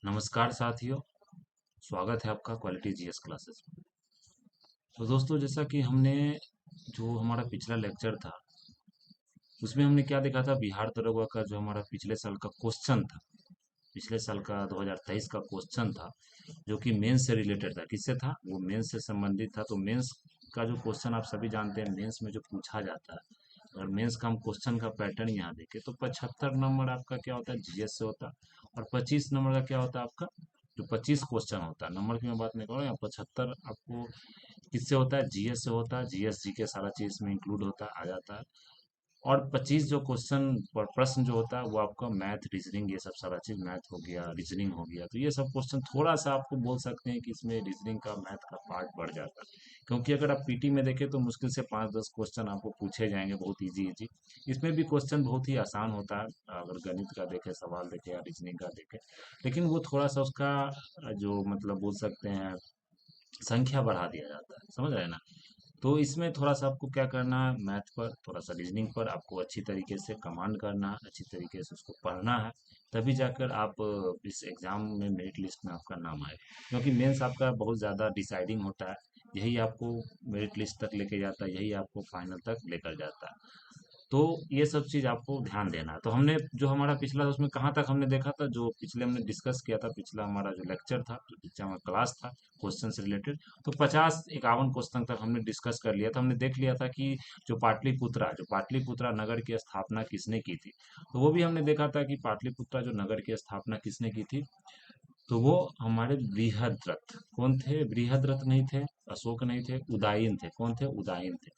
नमस्कार साथियों। स्वागत है आपका क्वालिटी जीएस क्लासेस में। तो दोस्तों, जैसा कि हमने जो हमारा पिछला लेक्चर था उसमें हमने क्या देखा था, बिहार दरोगा का जो हमारा पिछले साल का क्वेश्चन था, पिछले साल का 2023 का क्वेश्चन था, जो कि मेंस से रिलेटेड था। किससे था वो? मेंस से संबंधित था। तो मेंस का जो क्वेश्चन आप सभी जानते हैं, मेंस में जो पूछा जाता है, अगर मेंस का हम क्वेश्चन का पैटर्न यहाँ देखें तो 75 नंबर आपका क्या होता है, जीएस से होता है। और 25 नंबर का क्या होता है आपका, जो 25 क्वेश्चन होता है, नंबर की मैं बात नहीं कर रहा हूँ, यहाँ 75 आपको किससे होता है, जीएस से होता है। जीएस जी के सारा चीज इसमें इंक्लूड होता है, आ जाता है। और 25 जो क्वेश्चन पर प्रश्न जो होता है वो आपका मैथ, रीजनिंग, ये सब सारा चीज, मैथ हो गया, रीजनिंग हो गया, तो ये सब क्वेश्चन थोड़ा सा आपको बोल सकते हैं कि इसमें रीजनिंग का, मैथ का पार्ट बढ़ जाता है। क्योंकि अगर आप पीटी में देखें तो मुश्किल से 5-10 क्वेश्चन आपको पूछे जाएंगे, बहुत इजी इजी। इसमें भी क्वेश्चन बहुत ही आसान होता है, अगर गणित का देखें, सवाल देखें या रीजनिंग का देखें। लेकिन वो थोड़ा सा उसका जो मतलब बोल सकते हैं, संख्या बढ़ा दिया जाता है, समझ रहे हैं ना। तो इसमें थोड़ा सा आपको क्या करना है, मैथ पर, थोड़ा सा रीजनिंग पर आपको अच्छी तरीके से कमांड करना है, अच्छी तरीके से उसको पढ़ना है। तभी जाकर आप इस एग्जाम में मेरिट लिस्ट में आपका नाम आए। क्योंकि मेंस आपका बहुत ज़्यादा डिसाइडिंग होता है, यही आपको मेरिट लिस्ट तक लेके जाता है, यही आपको फाइनल तक लेकर जाता है। तो ये सब चीज़ आपको ध्यान देना है। तो हमने जो हमारा पिछला था उसमें कहाँ तक हमने देखा था, जो पिछले हमने डिस्कस किया था, पिछला हमारा जो लेक्चर था, जो पिछला हमारा क्लास था क्वेश्चन से रिलेटेड, तो 50-51 क्वेश्चन तक हमने डिस्कस कर लिया था। हमने देख लिया था कि जो पाटलिपुत्रा नगर की स्थापना किसने की थी। तो वो भी हमने देखा था कि पाटलिपुत्रा जो नगर की स्थापना किसने की थी, तो वो हमारे बृहद्रथ। कौन थे? बृहद्रथ नहीं थे, अशोक नहीं थे, उदयन थे। कौन थे? उदयन थे।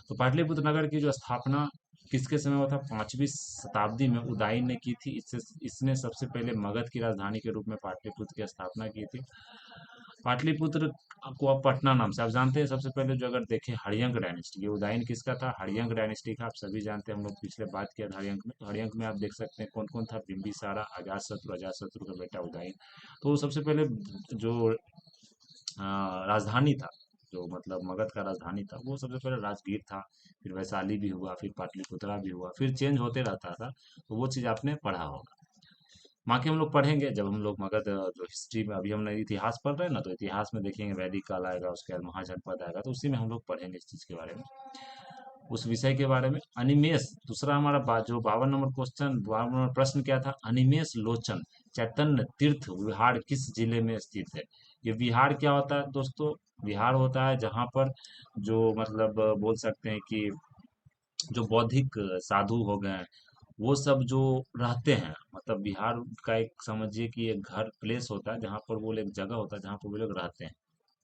तो पाटलिपुत्र नगर की जो स्थापना किसके समय हुआ था? 5वीं शताब्दी में उदयन ने की थी। इससे इसने सबसे पहले मगध की राजधानी के रूप में पाटलिपुत्र की स्थापना की थी। पाटलिपुत्र को आप पटना नाम से आप जानते हैं। सबसे पहले जो अगर देखें, हड़यंक डायनेस्टी, ये उदयन किसका था? हड़यंक डायनेस्टी का। आप सभी जानते हैं, हम लोग पिछले बात किया था हड़यंक में। तो हड़यंक में आप देख सकते हैं कौन कौन था, बिंबिसारा, अजातशत्रु, अजातशत्रु का बेटा उदयन। तो वो सबसे पहले जो राजधानी था, जो मतलब मगध का राजधानी था, वो सबसे पहले राजगीर था। फिर वैशाली भी हुआ, फिर पाटलिपुत्रा भी हुआ, फिर चेंज होते रहता था। तो वो चीज़ आपने पढ़ा होगा। बाकी हम लोग पढ़ेंगे जब हम लोग मगध जो हिस्ट्री में, अभी हमने इतिहास पढ़ रहे हैं ना, तो इतिहास में देखेंगे वैदिक काल आएगा, उसके बाद महाजनपद आएगा, तो उसी में हम लोग पढ़ेंगे इस चीज़ के बारे में, उस विषय के बारे में। अनिमेष, दूसरा हमारा जो 52 नंबर क्वेश्चन, 52 नंबर प्रश्न क्या था? अनिमेष लोचन चैतन्य तीर्थ विहार किस जिले में स्थित है? ये विहार क्या होता है दोस्तों? विहार होता है जहाँ पर जो मतलब बोल सकते हैं कि जो बौद्धिक साधु हो गए, वो सब जो रहते हैं, मतलब बिहार का एक समझिए कि एक घर प्लेस होता है, जहाँ पर वो लोग, एक जगह होता है जहाँ पर वो लोग रहते हैं।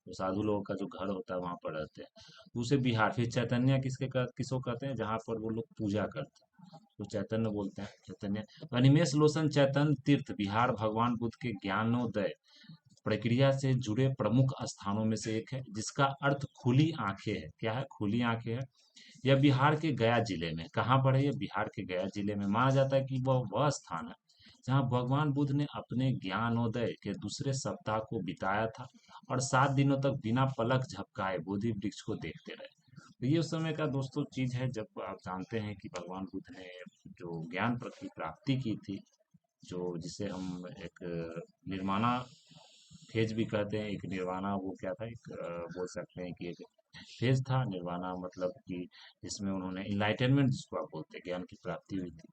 तो साधु लोगों का जो घर होता है वहां पर रहते हैं, तो उसे बिहार। फिर चैतन्य किसको कहते हैं? जहाँ पर वो लोग पूजा करते हैं, तो चैतन्य बोलते हैं, चैतन्य। तो अनिमेष लोचन चैतन्य तीर्थ बिहार भगवान बुद्ध के ज्ञानोदय प्रक्रिया से जुड़े प्रमुख स्थानों में से एक है, जिसका अर्थ खुली आंखें है। क्या है? खुली आंखें है। यह बिहार के गया जिले में, कहाँ पर है? ये बिहार के गया जिले में। माना जाता है कि वह स्थान है जहाँ भगवान बुद्ध ने अपने ज्ञानोदय के दूसरे सप्ताह को बिताया था और 7 दिनों तक बिना पलक झपकाए बोधि वृक्ष को देखते रहे। तो ये उस समय का दोस्तों चीज है, जब आप जानते हैं कि भगवान बुद्ध ने जो ज्ञान की प्राप्ति की थी, जो जिसे हम एक निर्वाणा फेज भी कहते हैं। एक निर्वाणा वो क्या था, एक बोल सकते हैं कि एक फेज था निर्वाणा, मतलब कि जिसमें उन्होंने इनलाइटनमेंट, जिसको आप बोलते हैं, ज्ञान की प्राप्ति हुई थी।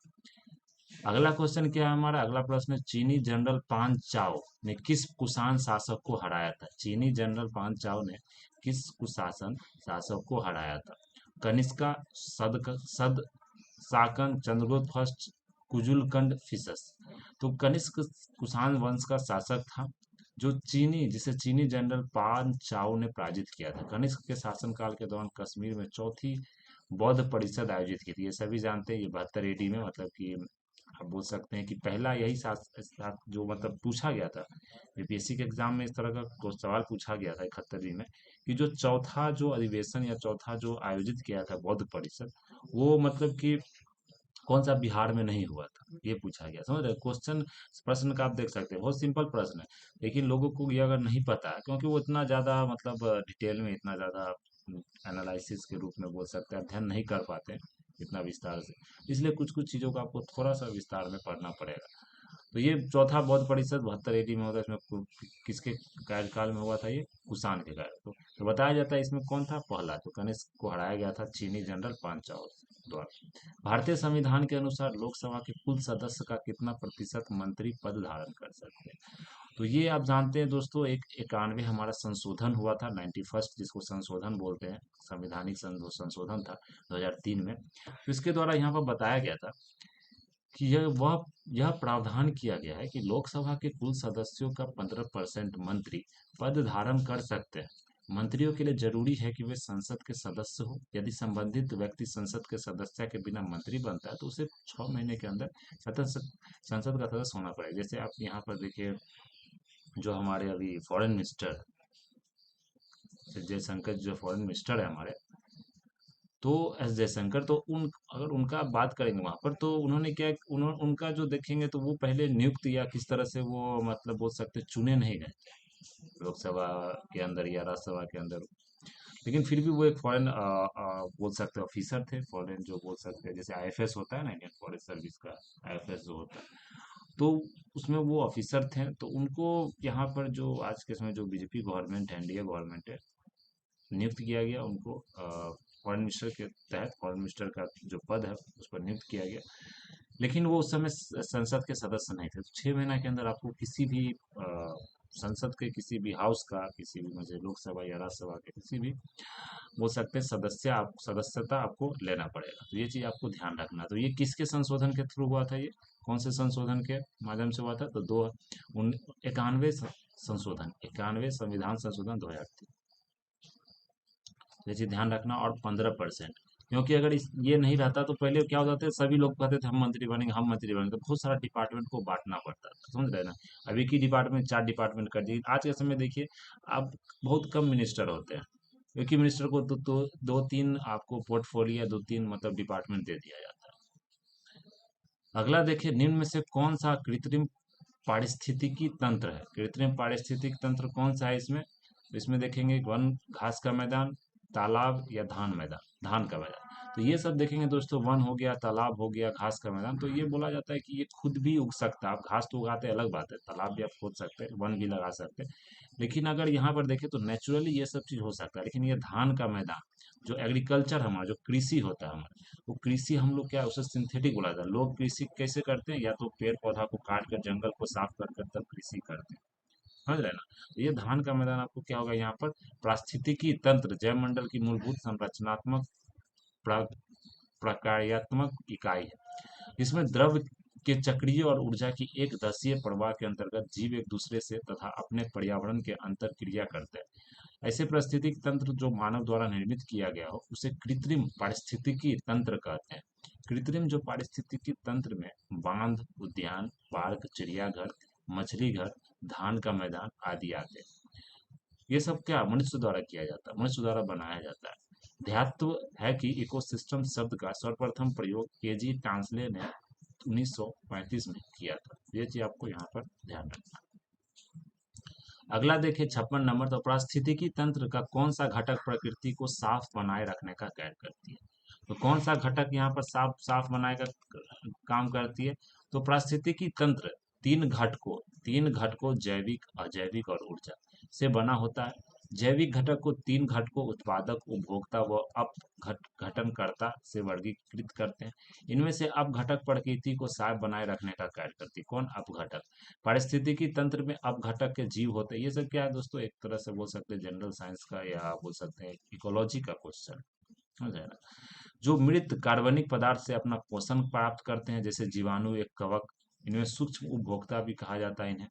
अगला क्वेश्चन क्या है हमारा? अगला प्रश्न है, चीनी जनरल पान चाओ ने किस कुषाण शासक को हराया था? चीनी जनरल पान चाओ ने किस कुशासन शासक को हराया था? कनिष्का, सद साकन, चंद्रगुप्त फर्स्ट, कुजुलकंड फिसस। तो कनिष्क कुषाण वंश का शासक था, जो जिसे चीनी जनरल पान चाओ ने पराजित किया था। कनिष्क के शासनकाल के दौरान कश्मीर में चौथी बौद्ध परिषद आयोजित की थी। ये सभी जानते हैं, ये 72 एडी में, मतलब कि आप बोल सकते हैं कि पहला यही जो मतलब पूछा गया था, बीपीएससी के एग्जाम में इस तरह का सवाल पूछा गया था 71वीं में, कि जो चौथा जो अधिवेशन या चौथा जो आयोजित किया था बौद्ध परिषद, वो मतलब कि कौन सा बिहार में नहीं हुआ था, ये पूछा गया। समझ रहे क्वेश्चन? प्रश्न का आप देख सकते हैं, बहुत सिंपल प्रश्न है। लेकिन लोगों को ये अगर नहीं पता है, क्योंकि वो इतना ज़्यादा मतलब डिटेल में, इतना ज़्यादा एनालिसिस के रूप में बोल सकते हैं, अध्ययन नहीं कर पाते हैं इतना विस्तार से, इसलिए कुछ कुछ चीज़ों को आपको थोड़ा सा विस्तार में पढ़ना पड़ेगा। तो ये चौथा बौद्ध परिषद 72 AD में होता है। इसमें किसके कार्यकाल में हुआ था? ये कुषाण के कार्य तो बताया जाता है इसमें कौन था? पहला तो कनिष्क को हराया गया था चीनी जनरल पांचाल द्वारा। भारतीय संविधान के अनुसार लोकसभा के कुल सदस्य का कितना प्रतिशत मंत्री पद धारण कर सकते हैं? तो ये आप जानते हैं दोस्तों, एक 91 हमारा संशोधन हुआ था, 91st, जिसको संशोधन बोलते हैं, संवैधानिक संशोधन था 2003 में। तो इसके द्वारा यहाँ पर बताया गया था कि यह प्रावधान किया गया है कि लोकसभा के कुल सदस्यों का 15% मंत्री पद धारण कर सकते हैं। मंत्रियों के लिए जरूरी है कि वे संसद के सदस्य हो। यदि संबंधित व्यक्ति संसद के सदस्य के बिना मंत्री बनता है तो उसे 6 महीने के अंदर संसद का सदस्य होना पड़ेगा। जैसे आप यहाँ पर देखिए, जो हमारे अभी फॉरेन मिनिस्टर जयशंकर, जो फॉरेन मिनिस्टर है हमारे, तो एस जयशंकर, तो उन अगर उनका आप बात करेंगे वहां पर, तो उन्होंने क्या, उनका जो देखेंगे तो वो पहले नियुक्त या किस तरह से वो मतलब बोल सकते हैं, चुने नहीं गए लोकसभा के अंदर या राज्यसभा के अंदर। लेकिन फिर भी वो एक फॉरेन बोल सकते हैं ऑफिसर थे, फॉरेन जो बोल सकते हैं, जैसे आईएफएस होता है ना, इंडियन फॉरेन सर्विस का आईएफएस जो होता है, तो उसमें वो ऑफिसर थे। तो उनको यहाँ पर जो आज के समय जो बीजेपी गवर्नमेंट है, एनडीए गवर्नमेंट है, नियुक्त किया गया उनको फॉरेन मिनिस्टर के तहत, फॉरेन मिनिस्टर का जो पद है उस पर नियुक्त किया गया। लेकिन वो उस समय संसद के सदस्य नहीं थे। तो 6 महीना के अंदर आपको किसी भी संसद के किसी भी हाउस का, किसी भी मुझे लोकसभा या राज्यसभा के किसी भी बोल सकते हैं सदस्यता आपको लेना पड़ेगा। तो ये चीज आपको ध्यान रखना। तो ये किसके संशोधन के थ्रू हुआ था? ये कौन से संशोधन के माध्यम से हुआ था? तो दो 91 संविधान संशोधन 2003। ये चीज ध्यान रखना। और 15%, क्योंकि अगर ये नहीं रहता तो पहले क्या होता था, सभी लोग कहते थे हम मंत्री बनेंगे, हम मंत्री बनेंगे, तो बहुत सारा डिपार्टमेंट को बांटना पड़ता था, समझ रहे हैं ना। अभी की डिपार्टमेंट 4 डिपार्टमेंट कर दी। आज के समय देखिए, अब बहुत कम मिनिस्टर होते हैं। एक ही मिनिस्टर को दो तीन आपको पोर्टफोलियो, दो तीन मतलब डिपार्टमेंट दे दिया जाता है। अगला देखिए, निम्न में से कौन सा कृत्रिम पारिस्थितिकी तंत्र है? कृत्रिम पारिस्थितिक तंत्र कौन सा है इसमें? तो इसमें देखेंगे वन, घास का मैदान, तालाब या धान का मैदान। तो ये सब देखेंगे दोस्तों, वन हो गया, तालाब हो गया, घास का मैदान। तो ये बोला जाता है कि ये खुद भी उग सकता है। आप घास तो उगाते हैं अलग बात है, तालाब भी आप खोद सकते हैं, वन भी लगा सकते हैं। लेकिन अगर यहाँ पर देखें तो नेचुरली ये सब चीज हो सकता है। लेकिन ये धान का मैदान, जो एग्रीकल्चर हमारा, जो कृषि होता है हमारा, वो कृषि हम लोग क्या, उसे सिंथेटिक बोला जाता है। लोग कृषि कैसे करते हैं? या तो पेड़ पौधा को काट कर, जंगल को साफ कर कर तब कृषि करते हैं, समझ रहे हैं ना। तो ये धान का मैदान आपको क्या होगा यहाँ पर? पारिस्थितिकी तंत्र, जैव मंडल की मूलभूत संरचनात्मक प्र- प्रक्रियात्मक इकाई है। इसमें द्रव के चक्रीय और ऊर्जा की एक दशीय प्रवाह के अंतर्गत जीव एक दूसरे से तथा अपने पर्यावरण के अंतर क्रिया करते हैं। ऐसे पारिस्थितिक तंत्र जो मानव द्वारा निर्मित किया गया हो उसे कृत्रिम पारिस्थितिकी तंत्र कहते हैं। कृत्रिम जो पारिस्थितिकी तंत्र में बांध, उद्यान, पार्क, चिड़ियाघर, मछली घर, धान का मैदान आदि आते हैं। ये सब क्या मनुष्य द्वारा किया जाता है, मनुष्य द्वारा बनाया जाता है। ध्यात्व है कि इकोसिस्टम शब्द का सर्वप्रथम प्रयोग केजी टांसले ने 1935 में किया था। ये चीज आपको यहाँ पर ध्यान रखना। अगला देखिए 56 नंबर, तो पारिस्थितिकी तंत्र का कौन सा घटक प्रकृति को साफ बनाए रखने का कार्य करती है? तो कौन सा घटक यहाँ पर साफ साफ बनाए का काम करती है? तो पारिस्थितिकी तंत्र तीन घटकों जैविक, अजैविक और ऊर्जा से बना होता है। जैविक घटक को तीन घटकों उत्पादक, उपभोक्ता व घटनकर्ता से वर्गीकृत करते हैं। इनमें से अपघटक प्रकृति को साफ बनाए रखने का कार्य करती है। कौन? अपघटक। पारिस्थितिकी तंत्र में अपघटक के जीव होते हैं। ये सब क्या है दोस्तों? एक तरह से बोल सकते हैं जनरल साइंस का, या बोल सकते हैं इकोलॉजी का क्वेश्चन, समझ रहे हैं ना। जो मृत कार्बनिक पदार्थ से अपना पोषण प्राप्त करते हैं, जैसे जीवाणु, एक कवक, इनमें सूक्ष्म उपभोक्ता भी कहा जाता है इन्हें।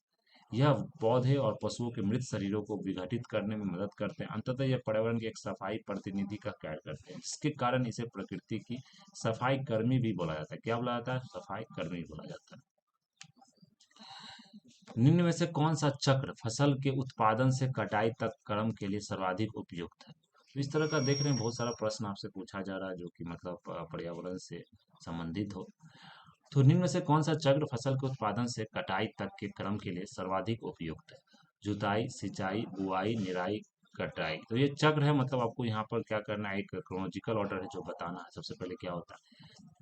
यह पौधे और पशुओं के मृत शरीरों को विघटित करने में मदद करते हैं। अंततः यह पर्यावरण के एक सफाई प्रतिनिधि का कार्य करते हैं, जिसके कारण इसे प्रकृति की सफाई कर्मी भी बोला जाता है। क्या बोला जाता है? सफाई कर्मी बोला जाता है। निम्न में से कौन सा चक्र फसल के उत्पादन से कटाई तक क्रम के लिए सर्वाधिक उपयुक्त है? तो इस तरह का देख रहे हैं, बहुत सारा प्रश्न आपसे पूछा जा रहा है जो कि मतलब पर्यावरण से संबंधित हो। तो निम्न में से कौन सा चक्र फसल के उत्पादन से कटाई तक के क्रम के लिए सर्वाधिक उपयुक्त है? जुताई, सिंचाई, बुआई, निराई, कटाई। तो ये चक्र है, मतलब आपको यहाँ पर क्या करना है, एक क्रोनोलॉजिकल ऑर्डर है जो बताना है। सबसे पहले क्या होता है?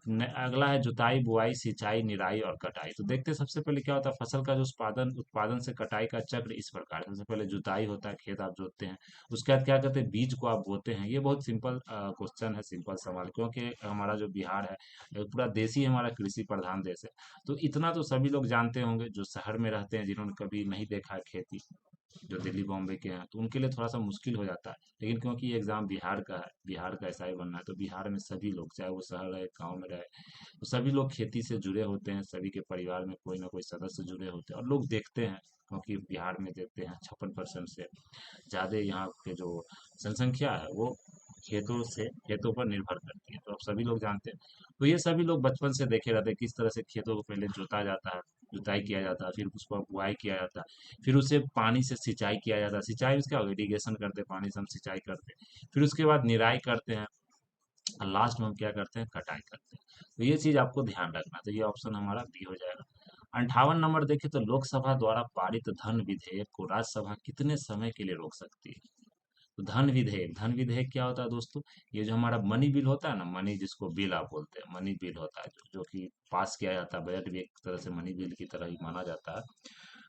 अगला है जुताई, बुआई, सिंचाई, निराई और कटाई। तो देखते हैं सबसे पहले क्या होता है फसल का जो उत्पादन उत्पादन से कटाई का चक्र इस प्रकार है। सबसे पहले जुताई होता है, खेत आप जोतते हैं। उसके बाद क्या करते हैं, बीज को आप बोते हैं। ये बहुत सिंपल क्वेश्चन है, सिंपल सवाल, क्योंकि हमारा जो बिहार है पूरा देश ही हमारा कृषि प्रधान देश है। तो इतना तो सभी लोग जानते होंगे जो शहर में रहते हैं, जिन्होंने कभी नहीं देखा है खेती, जो दिल्ली बॉम्बे के हैं, तो उनके लिए थोड़ा सा मुश्किल हो जाता है। लेकिन क्योंकि ये एग्जाम बिहार का है, बिहार का एसआई बनना है, तो बिहार में सभी लोग, चाहे वो शहर रहे गाँव में रहे, तो सभी लोग खेती से जुड़े होते हैं। सभी के परिवार में कोई ना कोई सदस्य जुड़े होते हैं और लोग देखते हैं, क्योंकि बिहार में देखते हैं 56% से ज़्यादा यहाँ के जो जनसंख्या है वो खेतों पर निर्भर करती है। तो अब सभी लोग जानते हैं। तो ये सभी लोग बचपन से देखे रहते हैं किस तरह से खेतों को पहले जोता जाता है, जुताई किया जाता है, फिर उस पर बुआई किया जाता है, फिर उसे पानी से सिंचाई किया जाता है। सिंचाई उसका इरिगेशन करते हैं, पानी से हम सिंचाई करते हैं, फिर उसके बाद निराई करते हैं, और लास्ट में हम क्या करते हैं, कटाई करते हैं। तो ये चीज आपको ध्यान रखना। तो ये ऑप्शन हमारा बी हो जाएगा। 58 नंबर देखें तो लोकसभा द्वारा पारित धन विधेयक को राज्यसभा कितने समय के लिए रोक सकती है। तो धन विधेयक क्या होता है दोस्तों, ये जो हमारा मनी बिल होता है ना, मनी जिसको बिल आप बोलते हैं, मनी बिल होता है जो कि पास किया जाता है, बजट भी एक तरह से मनी बिल की तरह ही माना जाता है।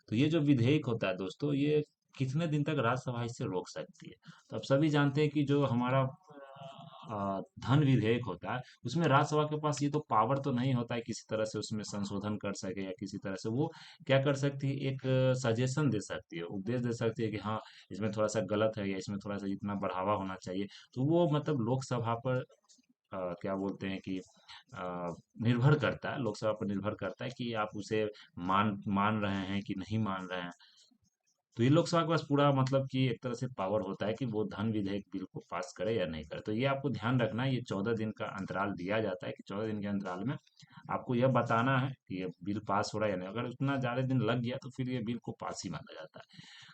तो ये जो विधेयक होता है दोस्तों, ये कितने दिन तक राज्यसभा इसे रोक सकती है। तो अब सभी जानते हैं कि जो हमारा धन विधेयक होता है, उसमें राज्यसभा के पास ये तो पावर तो नहीं होता है किसी तरह से उसमें संशोधन कर सके, या किसी तरह से वो क्या कर सकती है, एक सजेशन दे सकती है, उपदेश दे सकती है कि हाँ इसमें थोड़ा सा गलत है, या इसमें थोड़ा सा इतना बढ़ावा होना चाहिए। तो वो मतलब लोकसभा पर क्या बोलते हैं कि निर्भर करता है, लोकसभा पर निर्भर करता है कि आप उसे मान मान रहे हैं कि नहीं मान रहे हैं। तो ये लोकसभा के पास पूरा मतलब कि एक तरह से पावर होता है कि वो धन विधेयक बिल को पास करे या नहीं करे। तो ये आपको ध्यान रखना है, ये 14 दिन का अंतराल दिया जाता है कि 14 दिन के अंतराल में आपको यह बताना है कि ये बिल पास हो रहा है या नहीं। अगर उतना ज्यादा दिन लग गया तो फिर ये बिल को पास ही माना जाता है,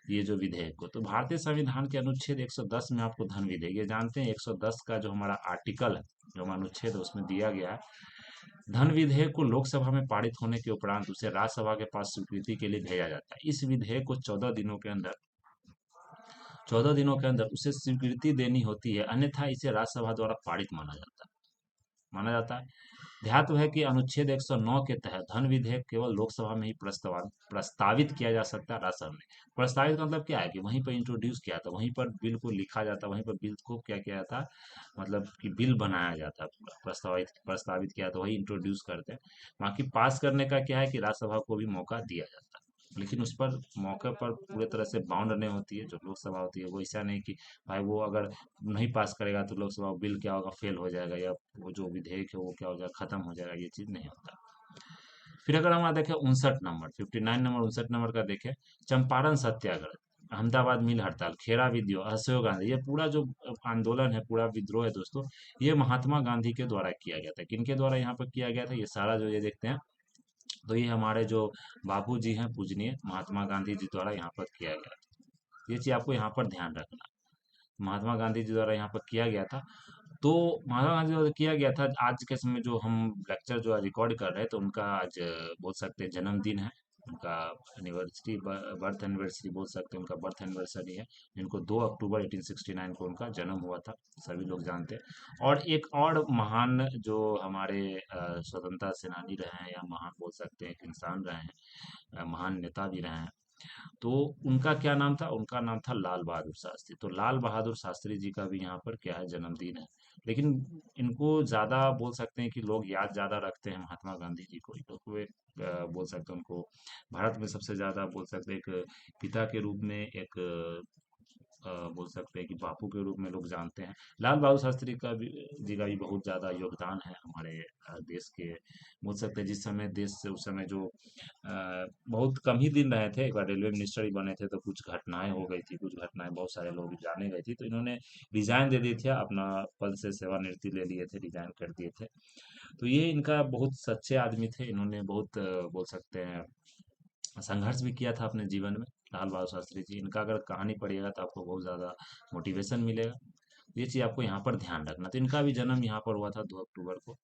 ये जो विधेयक को। तो भारतीय संविधान के अनुच्छेद 110 में आपको धन विधेयक, ये जानते हैं 110 का जो हमारा आर्टिकल है, जो हमारा अनुच्छेद है, उसमें दिया गया है धन विधेयक को लोकसभा में पारित होने के उपरांत उसे राज्यसभा के पास स्वीकृति के लिए भेजा जाता है। इस विधेयक को 14 दिनों के अंदर उसे स्वीकृति देनी होती है, अन्यथा इसे राज्यसभा द्वारा पारित माना जाता है। ध्यातव्य है कि अनुच्छेद 109 के तहत धन विधेयक केवल लोकसभा में ही प्रस्तावित किया जा सकता है, राज्यसभा में। प्रस्तावित का मतलब क्या है कि वहीं पर इंट्रोड्यूस किया था, वहीं पर बिल को लिखा जाता, वहीं पर बिल को क्या किया जाता, मतलब कि बिल बनाया जाता, पूरा प्रस्तावित प्रस्तावित किया तो वही इंट्रोड्यूस करते हैं। बाकी पास करने का क्या है कि राज्यसभा को भी मौका दिया जाता है, लेकिन उस पर मौके पर पूरे तरह से बाउंड नहीं होती है। जो लोकसभा होती है वो ऐसा नहीं कि भाई वो अगर नहीं पास करेगा तो लोकसभा बिल क्या होगा, फेल हो जाएगा, या वो जो विधेयक है वो क्या हो जाएगा, खत्म हो जाएगा। ये चीज नहीं होता। फिर अगर हम देखें 59 नंबर, 59 नंबर, 59 नंबर का देखें, चंपारण सत्याग्रह, अहमदाबाद मिल हड़ताल, खेरा विद्रोह, असहयोग गांधी, ये पूरा जो आंदोलन है, पूरा विद्रोह है दोस्तों, ये महात्मा गांधी के द्वारा किया गया था। किनके द्वारा यहाँ पर किया गया था, ये सारा जो ये देखते हैं, तो ये हमारे जो बापू जी हैं पूजनीय महात्मा गांधी जी द्वारा यहाँ पर किया गया था। ये चीज आपको यहाँ पर ध्यान रखना, महात्मा गांधी जी द्वारा यहाँ पर किया गया था। तो महात्मा गांधी द्वारा किया गया था। आज के समय जो हम लेक्चर जो रिकॉर्ड कर रहे हैं, तो उनका आज बोल सकते हैं जन्मदिन है, उनका एनिवर्सरी, बर्थ एनिवर्सरी बोल सकते हैं, उनका बर्थ एनिवर्सरी है। इनको 2 अक्टूबर 1869 को उनका जन्म हुआ था, सभी लोग जानते हैं। और एक और महान जो हमारे स्वतंत्रता सेनानी रहे हैं, या महान बोल सकते हैं एक इंसान रहे हैं, महान नेता भी रहे हैं। तो उनका क्या नाम था, उनका नाम था लाल बहादुर शास्त्री। तो लाल बहादुर शास्त्री जी का भी यहाँ पर क्या है, जन्मदिन है। लेकिन इनको ज्यादा बोल सकते हैं कि लोग याद ज्यादा रखते हैं महात्मा गांधी जी को, क्योंकि वे बोल सकते हैं उनको भारत में सबसे ज्यादा बोल सकते हैं एक पिता के रूप में, एक बोल सकते हैं कि बापू के रूप में लोग जानते हैं। लाल बहादुर शास्त्री का भी जी का भी बहुत ज्यादा योगदान है हमारे देश के, बोल सकते हैं जिस समय देश से उस समय जो बहुत कम ही दिन रहे थे, एक बार रेलवे मिनिस्टर ही बने थे, तो कुछ घटनाएं हो गई थी, कुछ घटनाएं बहुत सारे लोग जाने गई थी, तो इन्होंने रिजाइन दे दी थी, अपना पद से सेवानिवृत्ति ले लिए थे, रिजाइन कर दिए थे। तो ये इनका बहुत सच्चे आदमी थे, इन्होंने बहुत बोल सकते हैं संघर्ष भी किया था अपने जीवन में। लाल बहादुर शास्त्री जी, इनका अगर कहानी पढ़िएगा तो आपको बहुत ज़्यादा मोटिवेशन मिलेगा। ये चीज़ आपको यहाँ पर ध्यान रखना। तो इनका भी जन्म यहाँ पर हुआ था 2 अक्टूबर को।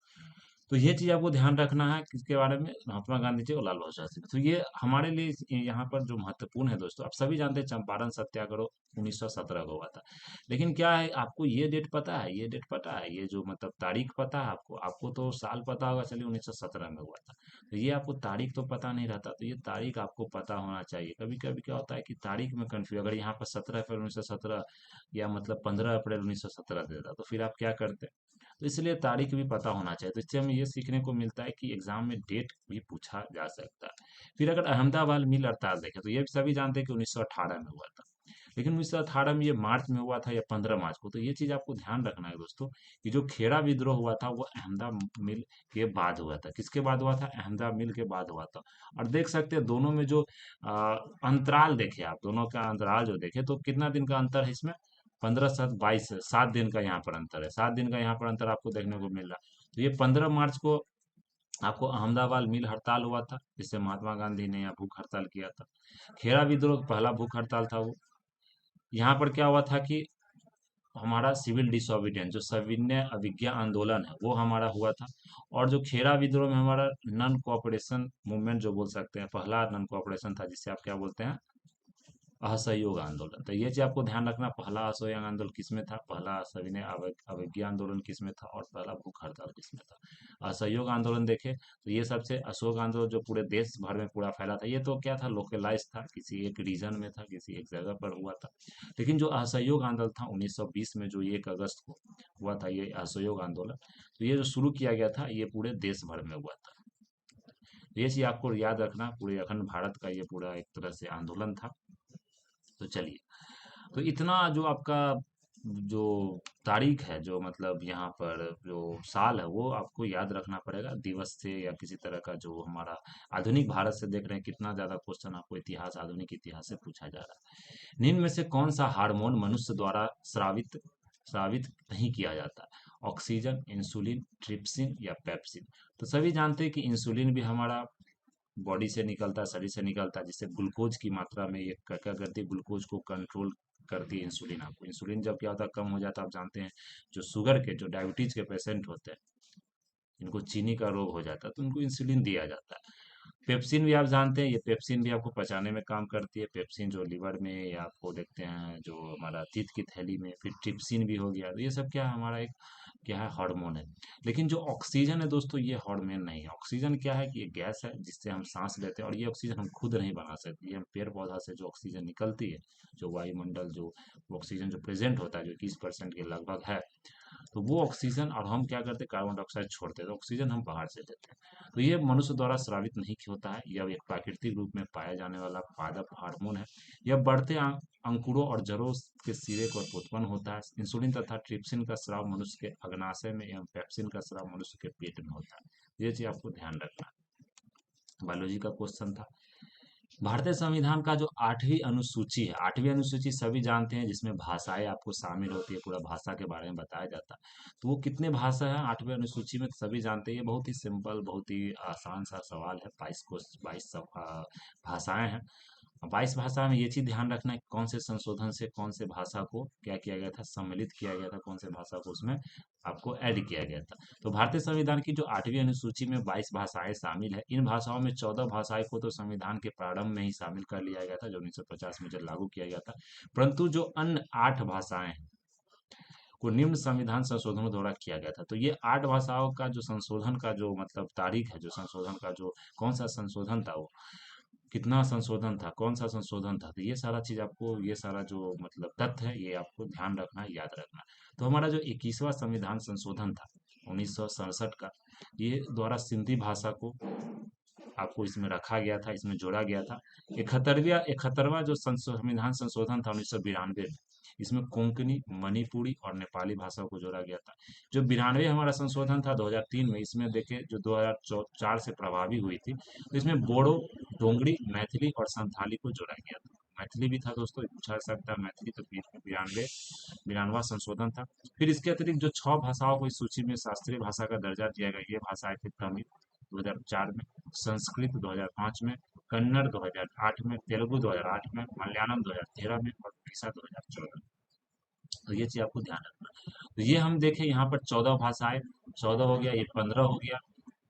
तो ये चीज आपको ध्यान रखना है किसके बारे में, महात्मा गांधी जी और लाल बहादुर शास्त्री। तो ये हमारे लिए यहाँ पर जो महत्वपूर्ण है दोस्तों, आप सभी जानते हैं चंपारण सत्याग्रह 1917 को हुआ था। लेकिन क्या है, आपको ये डेट पता है, ये डेट पता है, ये जो मतलब तारीख पता है आपको, आपको तो साल पता होगा, चलिए 1917 में हुआ था। तो ये आपको तारीख तो पता नहीं रहता, तो ये तारीख आपको पता होना चाहिए। कभी कभी क्या होता है कि तारीख में कंफ्यूज, अगर यहाँ पर 17 अप्रैल 1917 या मतलब 15 अप्रैल 1917 देता, तो फिर आप क्या करते। तो इसलिए तारीख भी पता होना चाहिए। तो इससे हमें ये सीखने को मिलता है कि एग्जाम में डेट भी पूछा जा सकता है। फिर अगर अहमदाबाद मिल हड़ताल देखें, तो ये भी सभी जानते हैं कि 1918 में हुआ था। लेकिन 1918 में ये मार्च में हुआ था या 15 मार्च को। तो ये चीज आपको ध्यान रखना है दोस्तों, कि जो खेड़ा विद्रोह हुआ था वो अहमदा मिल के बाद हुआ था। किसके बाद हुआ था, अहमदा मिल के बाद हुआ था। और देख सकते हैं दोनों में जो अंतराल देखे, आप दोनों का अंतराल जो देखे, तो कितना दिन का अंतर है इसमें, 15 7 22 7 दिन का यहाँ पर अंतर है, 7 दिन का यहाँ पर अंतर आपको देखने को मिल रहा है। तो ये 15 मार्च को आपको अहमदाबाद मिल हड़ताल हुआ था, जिससे महात्मा गांधी ने यहाँ भूख हड़ताल किया था। खेड़ा विद्रोह पहला भूख हड़ताल था वो। यहाँ पर क्या हुआ था कि हमारा सिविल डिसोबीडियंस, जो सविनय अवज्ञा आंदोलन है, वो हमारा हुआ था। और जो खेड़ा विद्रोह में हमारा नॉन कोऑपरेशन मूवमेंट जो बोल सकते हैं, पहला नॉन कोऑपरेशन था, जिसे आप क्या बोलते हैं, असहयोग आंदोलन। तो ये चीज आपको ध्यान रखना, पहला असहयोग आंदोलन किसमें था, पहला सविनय अवज्ञा आंदोलन किसमें था, और पहला भूख हड़ताल किसमें था। असहयोग आंदोलन देखे तो ये सबसे अशोक आंदोलन जो पूरे देश भर में पूरा फैला था, ये तो क्या था, लोकलाइज था, किसी एक रीजन में था, किसी एक जगह पर हुआ था। लेकिन जो असहयोग आंदोलन था 1920 में, जो 1 अगस्त को हुआ था, ये असहयोग आंदोलन, तो ये जो शुरू किया गया था, ये पूरे देश भर में हुआ था। तो ये चीज आपको याद रखना, पूरे अखंड भारत का ये पूरा एक तरह से आंदोलन था। तो चलिए, तो इतना जो आपका जो तारीख है, जो मतलब यहाँ पर जो साल है, वो आपको याद रखना पड़ेगा दिवस से, या किसी तरह का जो हमारा आधुनिक भारत से देख रहे हैं, कितना ज्यादा क्वेश्चन आपको इतिहास, आधुनिक इतिहास से पूछा जा रहा है। निम्न में से कौन सा हार्मोन मनुष्य द्वारा स्रावित स्रावित नहीं किया जाता, ऑक्सीजन, इंसुलिन, ट्रिप्सिन या पेप्सिन। तो सभी जानते हैं कि इंसुलिन भी हमारा बॉडी से निकलता है, शरीर से निकलता है, जिससे ग्लूकोज की मात्रा में ये क्या क्या करती है, ग्लूकोज को कंट्रोल करती है इंसुलिन। आपको इंसुलिन जब क्या होता है, कम हो जाता है, आप जानते हैं जो शुगर के, जो डायबिटीज के पेशेंट होते हैं, इनको चीनी का रोग हो जाता है, तो उनको इंसुलिन दिया जाता है। पेप्सिन भी आप जानते हैं, ये पेप्सिन भी आपको पचाने में काम करती है। पेप्सिन जो लीवर में, या आपको देखते हैं जो हमारा तीत की थैली में। फिर ट्रिप्सिन भी हो गया। तो ये सब क्या है, हमारा एक क्या है, हार्मोन है। लेकिन जो ऑक्सीजन है दोस्तों, ये हार्मोन नहीं है। ऑक्सीजन क्या है कि ये गैस है, जिससे हम सांस लेते हैं, और ये ऑक्सीजन हम खुद नहीं बना सकते। ये हम पेड़ पौधा से जो ऑक्सीजन निकलती है, जो वायुमंडल, जो ऑक्सीजन जो प्रेजेंट होता है, जो 21% के लगभग है, तो वो ऑक्सीजन, और हम क्या करते हैं, कार्बन डाइऑक्साइड छोड़ते हैं, तो ऑक्सीजन हम बाहर से लेते हैं। तो ये मनुष्य द्वारा स्रावित नहीं होता है, यह एक प्राकृतिक रूप में पाया जाने वाला पादप हार्मोन है। यह बढ़ते अंकुरों और जड़ों के सिरे पर उत्पन्न होता है। इंसुलिन तथा ट्रिप्सिन का स्राव मनुष्य के अग्नाशय में, एवं पेप्सिन का स्राव मनुष्य के पेट में होता है। ये चीज आपको ध्यान रखना है। बायोलॉजी का क्वेश्चन था। भारतीय संविधान का जो 8वीं अनुसूची है, 8वीं अनुसूची सभी जानते हैं, जिसमें भाषाएं आपको शामिल होती है, पूरा भाषा के बारे में बताया जाता है। तो वो कितने भाषा है 8वीं अनुसूची में, तो सभी जानते हैं। ये बहुत ही सिंपल, बहुत ही आसान सा सवाल है। 22 भाषाएं हैं। 22 भाषा में ये चीज ध्यान रखना है, कौन से संशोधन से कौन से भाषा को क्या किया गया था, सम्मिलित किया गया था, कौन से भाषा को उसमें आपको ऐड किया गया था। तो भारतीय संविधान की जो 8वीं अनुसूची में 22 भाषाएं शामिल है। इन भाषाओं में 14 भाषाएं को तो संविधान के प्रारंभ में ही शामिल कर लिया गया था, जो 1950 में जब लागू किया गया था। परंतु जो अन्य 8 भाषाएं हैं, को निम्न संविधान संशोधनों द्वारा किया गया था। तो ये 8 भाषाओं का जो संशोधन का जो मतलब तारीख है, जो संशोधन का जो कौन सा संशोधन था, वो कितना संशोधन था, कौन सा संशोधन था, तो ये सारा चीज आपको, ये सारा जो मतलब तथ्य है, ये आपको ध्यान रखना है, याद रखना है। तो हमारा जो 21वां संविधान संशोधन था 1967 का, ये द्वारा सिंधी भाषा को आपको इसमें रखा गया था, इसमें जोड़ा गया था। 71वां जो संविधान संशोधन था 1992 में, इसमें कोंकणी, मणिपुरी और नेपाली भाषाओं को जोड़ा गया था। जो 92 हमारा संशोधन था 2003 में, इसमें देखे जो 2004 से प्रभावी हुई थी, तो इसमें बोडो, डोंगरी, मैथिली और संथाली को जोड़ा गया था। मैथिली भी था दोस्तों, ये पूछा जा सकता है मैथिली, तो 92वां संशोधन था। फिर इसके अतिरिक्त जो 6 भाषाओं को इस सूची में शास्त्रीय भाषा का दर्जा दिया गया, ये भाषाएं थी तमिल 2004 में, संस्कृत 2005 में, कन्नड़ 2008 में, तेलुगु 2008 में, मलयालम 2013 में और उड़ीसा 2014 में। तो ये चीज आपको ध्यान रखना है। तो ये हम देखें यहाँ पर 14 भाषाएं, 14 हो गया, ये 15 हो गया,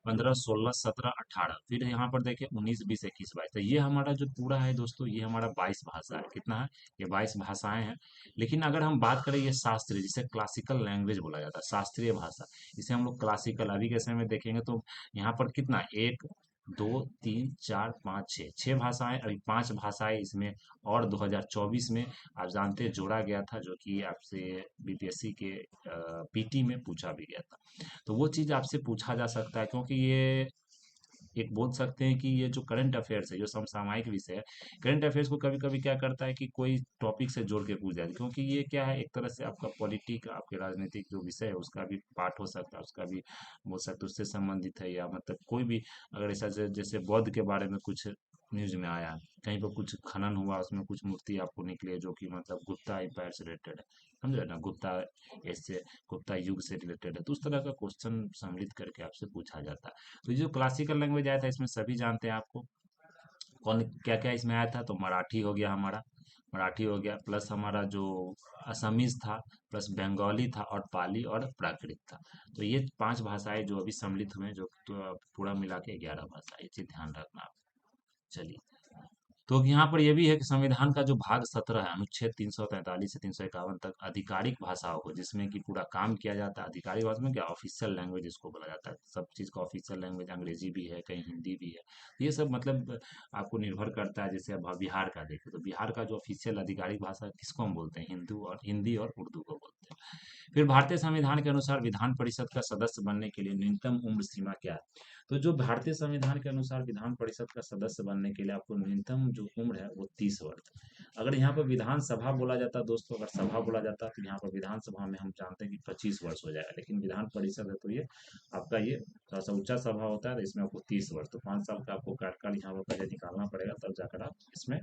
15, 16, 17, 18, फिर यहाँ पर देखिए 19, 20, 21, 22। तो ये हमारा जो पूरा है दोस्तों, ये हमारा 22 भाषा है। कितना है? ये 22 भाषाएं हैं। लेकिन अगर हम बात करें ये शास्त्रीय, जिसे क्लासिकल लैंग्वेज बोला जाता है, शास्त्रीय भाषा, इसे हम लोग क्लासिकल अभी के समय में देखेंगे तो यहाँ पर कितना, एक, दो, तीन, चार, पाँच, छः, छः भाषाएं, अभी पांच भाषाएं इसमें और 2024 में आप जानते हैं जोड़ा गया था, जो कि आपसे बीपीएससी के पीटी में पूछा भी गया था। तो वो चीज़ आपसे पूछा जा सकता है, क्योंकि ये एक बोल सकते हैं कि ये जो करंट अफेयर्स है, जो समसामयिक विषय है, करंट अफेयर्स को कभी कभी क्या करता है कि कोई टॉपिक से जोड़ के पूछ जाए, क्योंकि ये क्या है, एक तरह से आपका पॉलिटिक, आपके राजनीतिक जो विषय है उसका भी पार्ट हो सकता है, उसका भी बोल सकते हैं, उससे संबंधित है, या मतलब कोई भी अगर ऐसा जैसे बौद्ध के बारे में कुछ न्यूज में आया, कहीं पर कुछ खनन हुआ, उसमें कुछ मूर्ति आपको निकली है जो कि मतलब गुप्ता एम्पायर से रिलेटेड है, समझे ना, गुप्ता इससे, गुप्ता युग से रिलेटेड है, तो उस तरह का क्वेश्चन सम्मिलित करके आपसे पूछा जाता है। तो ये जो क्लासिकल लैंग्वेज आया था, इसमें सभी जानते हैं आपको कौन क्या क्या इसमें आया था। तो मराठी हो गया हमारा, मराठी हो गया, प्लस हमारा जो असमीज था, प्लस बंगाली था, और पाली और प्राकृत था। तो ये पांच भाषाएं जो अभी सम्मिलित हुए हैं, जो तो पूरा मिला के 11 भाषा, ये चीज ध्यान रखना आप। चलिए, तो यहाँ पर यह भी है कि संविधान का जो भाग 17 है, अनुच्छेद 343 से 351 तक, आधिकारिक भाषाओं को, जिसमें कि पूरा काम किया जाता है, आधिकारिक भाषा में क्या, ऑफिशियल लैंग्वेज इसको बोला जाता है, सब चीज़ का ऑफिशियल लैंग्वेज, अंग्रेजी भी है, कहीं हिंदी भी है, ये सब मतलब आपको निर्भर करता है। जैसे अब बिहार का देखें, तो बिहार का जो ऑफिशियल आधिकारिक भाषा किसको हम बोलते हैं, हिंदी और उर्दू को बोलते हैं। फिर भारतीय संविधान के अनुसार विधान परिषद का सदस्य बनने के लिए न्यूनतम उम्र सीमा क्या है? तो जो भारतीय संविधान के अनुसार विधान परिषद का सदस्य बनने के लिए आपको न्यूनतम जो उम्र है वो 30 वर्ष। अगर यहाँ पर विधानसभा बोला जाता है दोस्तों, अगर सभा बोला जाता है, तो यहाँ पर विधानसभा में हम जानते हैं कि 25 वर्ष हो जाएगा, लेकिन विधान परिषद है तो ये आपका ये थोड़ा सा ऊंचा सभा होता है, तो इसमें आपको 30 वर्ष, तो 5 साल का आपको कार्यकाल यहाँ पर पहले निकालना पड़ेगा, तब जाकर आप इसमें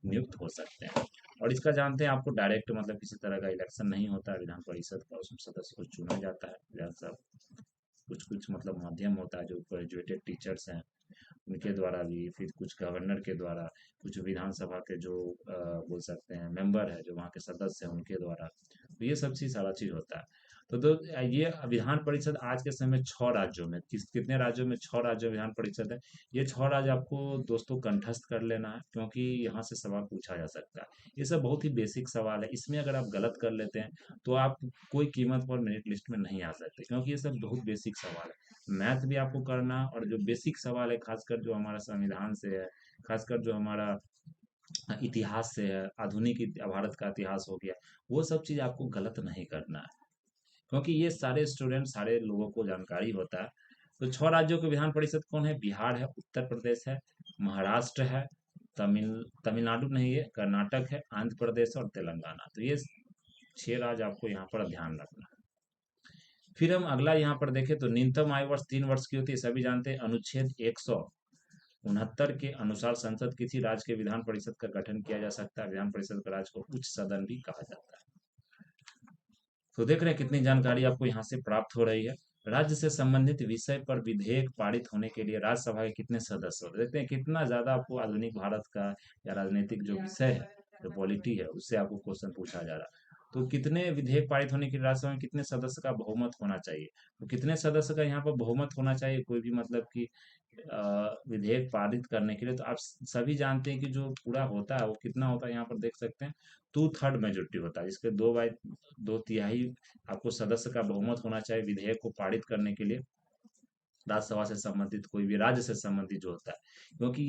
नियुक्त हो सकते हैं। और इसका जानते हैं आपको डायरेक्ट मतलब किसी तरह का इलेक्शन नहीं होता है विधान परिषद का, उसमें सदस्य को चुना जाता है विधानसभा, कुछ कुछ मतलब माध्यम होता है, जो ग्रेजुएटेड टीचर्स हैं उनके द्वारा भी, फिर कुछ गवर्नर के द्वारा, कुछ विधानसभा के जो बोल सकते हैं मेंबर है, जो वहाँ के सदस्य हैं उनके द्वारा, तो ये सब चीज़ सारा चीज़ होता है। तो ये विधान परिषद आज के समय 6 राज्यों में, कितने राज्यों में, 6 राज्यों में विधान परिषद है। ये 6 राज्य आपको दोस्तों कंठस्थ कर लेना है, क्योंकि यहाँ से सवाल पूछा जा सकता है। ये सब बहुत ही बेसिक सवाल है, इसमें अगर आप गलत कर लेते हैं तो आप कोई कीमत पर मेरिट लिस्ट में नहीं आ सकते, क्योंकि ये सब बहुत बेसिक सवाल है। मैथ भी आपको करना, और जो बेसिक सवाल है, खासकर जो हमारा संविधान से है, खासकर जो हमारा इतिहास से है, आधुनिक भारत का इतिहास हो गया, वो सब चीज़ आपको गलत नहीं करना है, क्योंकि ये सारे स्टूडेंट, सारे लोगों को जानकारी होता है। तो 6 राज्यों के विधान परिषद कौन है? बिहार है, उत्तर प्रदेश है, महाराष्ट्र है, तमिलनाडु नहीं है, कर्नाटक है, आंध्र प्रदेश और तेलंगाना। तो ये 6 राज्य आपको यहाँ पर ध्यान रखना है। फिर हम अगला यहाँ पर देखें तो न्यूनतम आयु वर्ष 3 वर्ष की होती है, सभी जानते हैं। अनुच्छेद 169 के अनुसार संसद किसी राज्य के विधान परिषद का गठन किया जा सकता है, विधान परिषद का राज्य को उच्च सदन भी कहा जाता है। तो देख रहे हैं कितनी जानकारी आपको यहाँ से प्राप्त हो रही है। राज्य से संबंधित विषय पर विधेयक पारित होने के लिए राज्यसभा के कितने सदस्य होते हैं? देखते हैं कितना ज्यादा आपको आधुनिक भारत का या राजनीतिक जो विषय है, जो पॉलिटी है, उससे आपको क्वेश्चन पूछा जा रहा है। तो कितने विधेयक पारित होने के लिए राज्यसभा में कितने सदस्य का बहुमत होना चाहिए? तो कितने सदस्य का यहाँ पर बहुमत होना चाहिए, कोई भी मतलब कि विधेयक पारित करने के लिए? तो आप सभी जानते हैं कि जो पूरा होता है वो कितना होता है, यहाँ पर देख सकते हैं 2/3 मेजोरिटी होता है, जिसके 2/2 आपको सदस्य का बहुमत होना चाहिए विधेयक को पारित करने के लिए, राज्यसभा से संबंधित कोई भी राज्य से संबंधित जो होता है, क्योंकि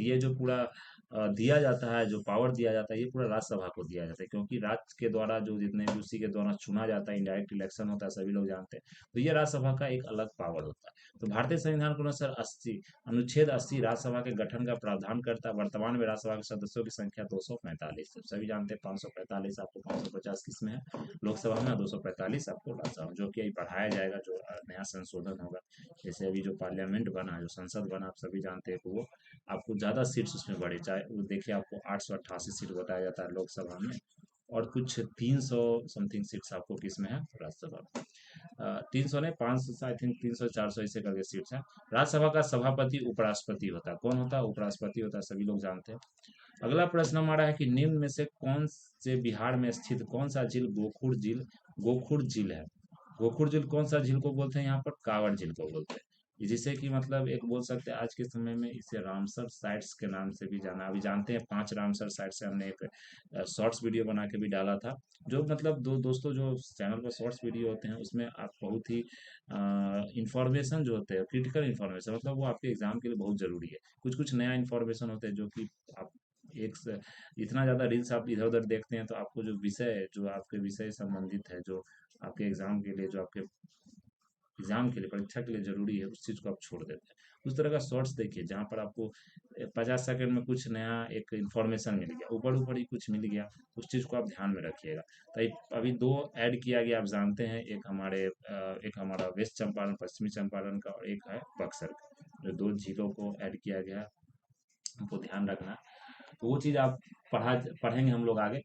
ये जो पूरा दिया जाता है, जो पावर दिया जाता है, ये पूरा राज्यसभा को दिया जाता है, क्योंकि राज्य के द्वारा जो जितने भी उसी के द्वारा चुना जाता है, इनडायरेक्ट इलेक्शन होता है, सभी लोग जानते हैं। तो ये राज्यसभा का एक अलग पावर होता है। तो भारतीय संविधान के अनुसार 80 अनुच्छेद 80 राज्यसभा के गठन का प्रावधान करता है। वर्तमान में राज्यसभा के सदस्यों की संख्या 245 है, सभी जानते हैं। 545 आपको, 550 किसमें है, लोकसभा में, 245 आपको राज्यसभा में, जो कि अभी बढ़ाया जाएगा, जो नया संशोधन होगा। जैसे अभी जो पार्लियामेंट बना, जो संसद बना, आप सभी जानते हैं कि वो आपको ज़्यादा सीट्स उसमें बढ़े, चाहे वो देखिए आपको 888 सीट बताया जाता है लोकसभा में, और कुछ 300 समथिंग सीट्स आपको किसमें है, राज्यसभा में। 300 नहीं, 500 आई थिंक, 300 400 ऐसे करके सीट्स हैं। राज्यसभा का सभापति उपराष्ट्रपति होता है। कौन होता है? उपराष्ट्रपति होता है, सभी लोग जानते हैं। अगला प्रश्न हमारा है कि निम्न में से कौन से बिहार में स्थित कौन सा झील गोखुर झील है? गोखुर झील कौन सा झील को बोलते हैं? यहाँ पर कांवड़ झील को बोलते हैं। जिसे कि मतलब एक बोल सकते हैं आज के समय में इसे रामसर साइट्स के नाम से भी जाना, अभी जानते हैं 5 रामसर साइट से हमने एक शॉर्ट्स वीडियो बना के भी डाला था। जो मतलब दो दोस्तों जो चैनल पर शॉर्ट्स वीडियो होते हैं उसमें आप बहुत ही इंफॉर्मेशन जो होते हैं क्रिटिकल इंफॉर्मेशन, मतलब वो आपके एग्जाम के लिए बहुत जरूरी है। कुछ कुछ नया इंफॉर्मेशन होते हैं जो कि आप एक से इतना ज़्यादा रील्स आप इधर उधर देखते हैं तो आपको जो विषय है, जो आपके विषय संबंधित है, जो आपके एग्जाम के लिए, जो आपके एग्जाम के लिए, परीक्षा के लिए जरूरी है, उस चीज़ को आप छोड़ देते हैं। उस तरह का शॉर्ट्स देखिए जहाँ पर आपको 50 सेकंड में कुछ नया एक इन्फॉर्मेशन मिल गया, ऊपर ऊपर ही कुछ मिल गया, उस चीज़ को आप ध्यान में रखिएगा। तो अभी दो ऐड किया गया, आप जानते हैं, एक हमारा वेस्ट चंपारण पश्चिमी चंपारण का और एक है बक्सर का, जो दो झीलों को ऐड किया गया है, हमको ध्यान रखना है। तो वो चीज़ आप पढ़ेंगे हम लोग आगे,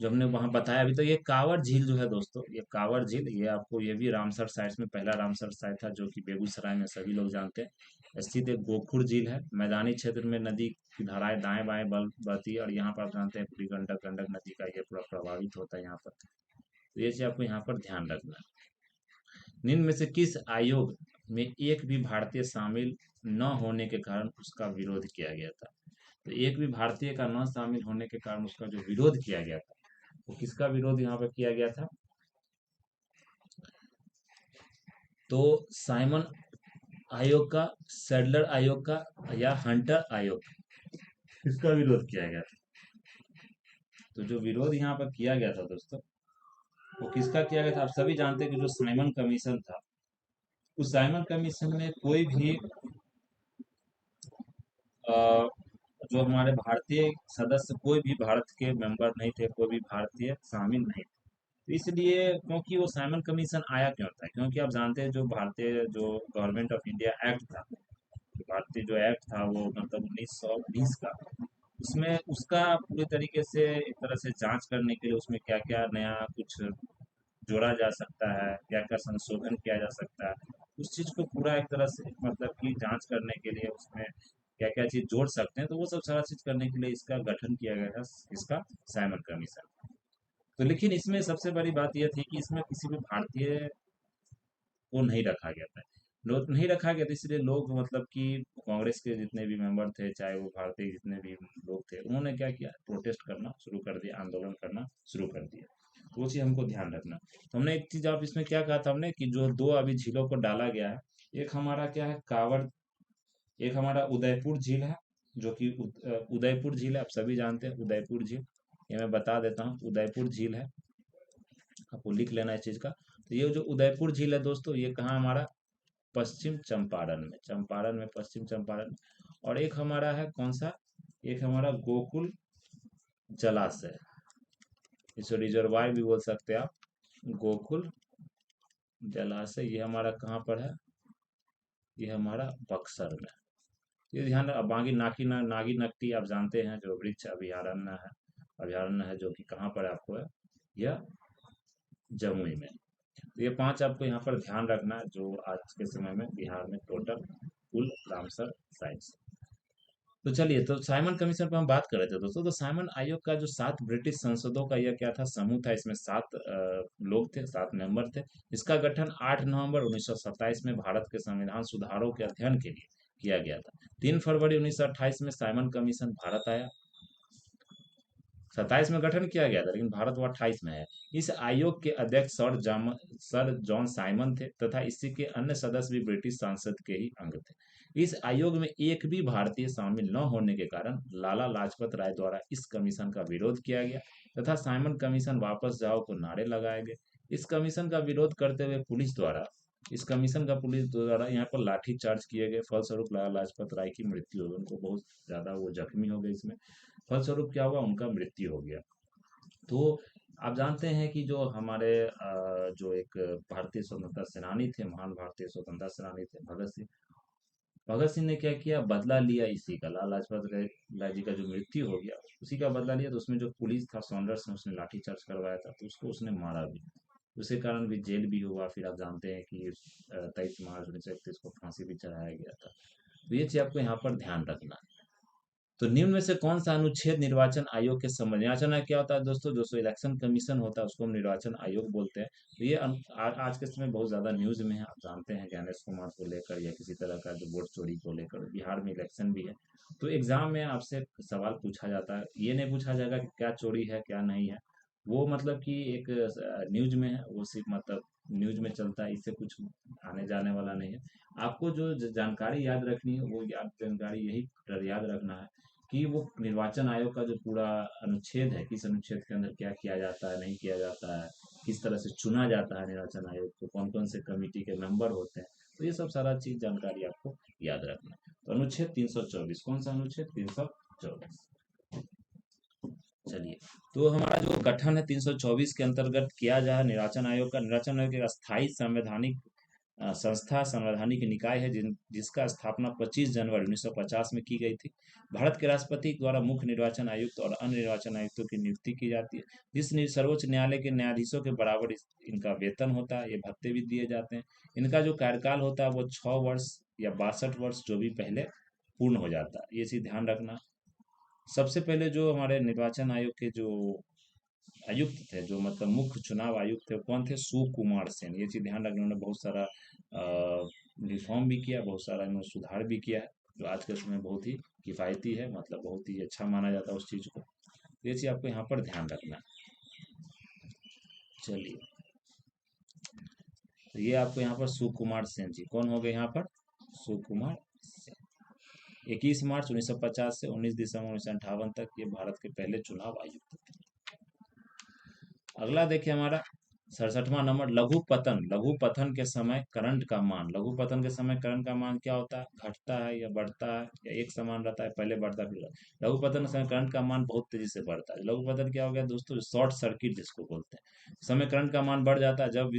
जो हमने वहाँ बताया। अभी तो ये कांवड़ झील जो है दोस्तों, ये कांवड़ झील, ये आपको, ये भी रामसर साइट्स में पहला रामसर साइट था, जो कि बेगूसराय में सभी लोग जानते हैं। स्थित एक गोखुर झील है, मैदानी क्षेत्र में नदी की धाराएं दाएं बाएं बहती है, और यहाँ पर आप जानते हैं पूरी गंडक गंडक नदी का ये पूरा प्रभावित होता है यहाँ पर। तो ये चीज आपको यहाँ पर ध्यान रखना है। निम्न में से किस आयोग में एक भी भारतीय शामिल न होने के कारण उसका विरोध किया गया था? तो एक भी भारतीय का न शामिल होने के कारण उसका जो विरोध किया गया था, वो किसका विरोध यहाँ पर किया गया था? तो साइमन आयोग का, सैडलर आयोग का, या हंटर आयोग, किसका विरोध किया गया था? तो जो विरोध यहाँ पर किया गया था दोस्तों, वो किसका किया गया था? आप सभी जानते हैं कि जो साइमन कमीशन था, उस साइमन कमीशन में कोई भी अ, जो हमारे भारतीय सदस्य, कोई भी भारत के मेंबर नहीं थे, कोई भी भारतीय शामिल नहीं थे। तो इसलिए, क्योंकि वो साइमन कमीशन आया क्यों था? क्योंकि आप जानते हैं जो भारतीय जो गवर्नमेंट ऑफ इंडिया एक्ट था, जो भारतीय जो एक्ट था वो मतलब 1920 का, उसमें उसका पूरी तरीके से एक तरह से जांच करने के लिए उसमें क्या क्या नया कुछ जोड़ा जा सकता है, क्या क्या संशोधन किया जा सकता है, उस चीज को पूरा एक तरह से मतलब कि जांच करने के लिए उसमें क्या क्या चीज जोड़ सकते हैं, तो वो सब सारा चीज करने के लिए इसका गठन किया गया था, इसका साइमन कमीशन। तो लेकिन इसमें सबसे बड़ी बात यह थी कि इसमें किसी भी भारतीय को नहीं रखा गया था। लोग नहीं रखा गया था, इसलिए लोग मतलब कि कांग्रेस के जितने भी मेंबर थे, चाहे वो भारतीय जितने भी लोग थे, उन्होंने क्या किया, प्रोटेस्ट करना शुरू कर दिया, आंदोलन करना शुरू कर दिया। तो वो चीज़ हमको ध्यान रखना। तो हमने एक चीज़, आप इसमें क्या कहा था हमने, कि जो दो अभी झीलों को डाला गया है, एक हमारा क्या है, कांवड़, एक हमारा उदयपुर झील है, जो कि उदयपुर झील है, आप सभी जानते हैं उदयपुर झील। ये मैं बता देता हूँ, उदयपुर झील है, आपको लिख लेना है इस चीज़ का। तो ये जो उदयपुर झील है दोस्तों, ये कहाँ हमारा, पश्चिम चंपारण में, चंपारण में, पश्चिम चंपारण में। और एक हमारा है कौन सा, एक हमारा गोकुल जलाशय, इसे रिजर्वायर भी बोल सकते हैं आप, गोकुल जलाशय, ये हमारा कहाँ पर है, ये हमारा बक्सर में। ये ध्यान, अब बाकी नागी नकटी आप जानते हैं, जो वृक्ष अभयारण्य है, जो कि कहाँ पर आपको है, यह जमुई में। तो ये 5 आपको यहाँ पर ध्यान रखना है, जो आज के समय में बिहार में टोटल कुल रामसर साइट्स। तो चलिए, तो साइमन कमीशन पर हम बात कर रहे थे दोस्तों। तो साइमन आयोग का जो 7 ब्रिटिश सांसदों का यह क्या था, समूह था, इसमें 7 लोग थे, 7 मेंबर थे। इसका गठन 8 नवंबर 1927 में भारत के संविधान सुधारों के अध्ययन के लिए किया गया था। 3 फरवरी 1928 में साइमन कमीशन भारत आया। 27 में गठन किया गया था, लेकिन भारत वो 28 में है। इस आयोग के अध्यक्ष सर जॉन साइमन थे, तथा इसी के अन्य सदस्य भी ब्रिटिश संसद के ही अंग थे। इस आयोग में एक भी भारतीय शामिल न होने के कारण लाला लाजपत राय द्वारा इस कमीशन का विरोध किया गया, तथा साइमन कमीशन वापस जाओ को नारे लगाए गए। इस कमीशन का विरोध करते हुए इस कमीशन का पुलिस द्वारा यहाँ पर लाठी चार्ज किए गए, फलस्वरूप लाला लाजपत राय की मृत्यु हो गई, उनको बहुत ज्यादा वो जख्मी हो गए इसमें। फलस्वरूप क्या हुआ, उनका मृत्यु हो गया। तो आप जानते हैं कि जो हमारे जो एक भारतीय स्वतंत्रता सेनानी थे, महान भारतीय स्वतंत्रता सेनानी थे, भगत सिंह। भगत सिंह ने क्या किया, बदला लिया इसी का, लाला लाजपत राय जी का जो मृत्यु हो गया, उसी का बदला लिया। तो उसमें जो पुलिस था सॉन्डर्स ने, उसने लाठीचार्ज करवाया था, तो उसको उसने मारा भी। उसी कारण भी जेल भी हुआ। फिर आप जानते हैं कि 23 मार्च 1931 को फांसी भी चढ़ाया गया था। तो ये चीज आपको यहाँ पर ध्यान रखना है। तो निम्न में से कौन सा अनुच्छेद निर्वाचन आयोग के संबंध, निर्वाचन आयोग क्या होता है दोस्तों? दोस्तों इलेक्शन कमीशन होता है, उसको हम निर्वाचन आयोग बोलते हैं। तो ये आज के समय बहुत ज्यादा न्यूज में है, आप जानते हैं ज्ञानेश कुमार को लेकर या किसी तरह का जो वोट चोरी को लेकर बिहार में इलेक्शन भी है। तो एग्जाम में आपसे सवाल पूछा जाता है, ये नहीं पूछा जाएगा कि क्या चोरी है क्या नहीं है, वो मतलब कि एक न्यूज में है, वो सिर्फ मतलब न्यूज में चलता है, इससे कुछ आने जाने वाला नहीं है। आपको जो जानकारी याद रखनी है वो याद जानकारी यही याद रखना है कि वो निर्वाचन आयोग का जो पूरा अनुच्छेद है, किस अनुच्छेद के अंदर क्या किया जाता है नहीं किया जाता है, किस तरह से चुना जाता है निर्वाचन आयोग को, कौन कौन से कमेटी के मेंबर होते हैं, तो ये सब सारा चीज जानकारी आपको याद रखना है। तो अनुच्छेद 324, कौन सा अनुच्छेद? 324। चलिए, तो हमारा जो गठन है 324 के अंतर्गत किया जा निर्वाचन आयोग का, निर्वाचन आयोग एक अस्थायी संवैधानिक संस्था, संवैधानिक निकाय है जिसका स्थापना 25 जनवरी 1950 में की गई थी। भारत के राष्ट्रपति द्वारा मुख्य निर्वाचन आयुक्त और अन्य निर्वाचन आयुक्तों की नियुक्ति की जाती है। सर्वोच्च न्यायालय के न्यायाधीशों के बराबर इनका वेतन होता है, ये भत्ते भी दिए जाते हैं। इनका जो कार्यकाल होता है वो 6 वर्ष या 62 वर्ष जो भी पहले पूर्ण हो जाता है, ये चीज ध्यान रखना। सबसे पहले जो हमारे निर्वाचन आयोग के जो आयुक्त थे, जो मतलब मुख्य चुनाव आयुक्त थे, वो कौन थे? सुकुमार सेन। ये चीज ध्यान रखना, उन्होंने बहुत सारा रिफॉर्म भी किया, बहुत सारा इन्होंने सुधार भी किया है, जो आज के समय बहुत ही किफायती है, मतलब बहुत ही अच्छा माना जाता है उस चीज को। ये चीज आपको यहाँ पर ध्यान रखना है। चलिए, तो ये आपको यहाँ पर सुकुमार सेन जी कौन हो गए यहाँ पर? सुकुमार सेन 21 मार्च 1950 से 19 दिसंबर 1958 तक ये भारत के पहले चुनाव आयुक्त थे। अगला देखिए हमारा 67वां नंबर, लघु पतन। लघु पतन के समय करंट का मान, लघु पतन के समय करंट का मान क्या होता है? घटता है या बढ़ता है या एक समान रहता है? पहले बढ़ता है फिर घटता है। लघु पतन के समय करंट का मान बहुत तेजी से बढ़ता है। लघु पतन क्या हो गया दोस्तों? शॉर्ट सर्किट जिसको बोलते हैं। समय करंट का मान बढ़ जाता है जब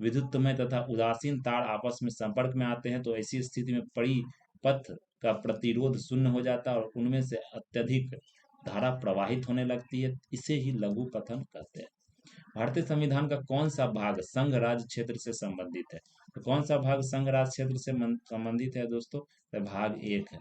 विद्युतमय तथा उदासीन तार आपस में संपर्क में आते हैं, तो ऐसी स्थिति में परिपथ का प्रतिरोध शून्य हो जाता है और उनमें से अत्यधिक धारा प्रवाहित होने लगती है, इसे ही लघु पतन कहते हैं। भारतीय संविधान का कौन सा भाग संघ राज्य क्षेत्र से संबंधित है? तो कौन सा भाग संघ राज्य क्षेत्र से संबंधित है दोस्तों? तो भाग 1 है।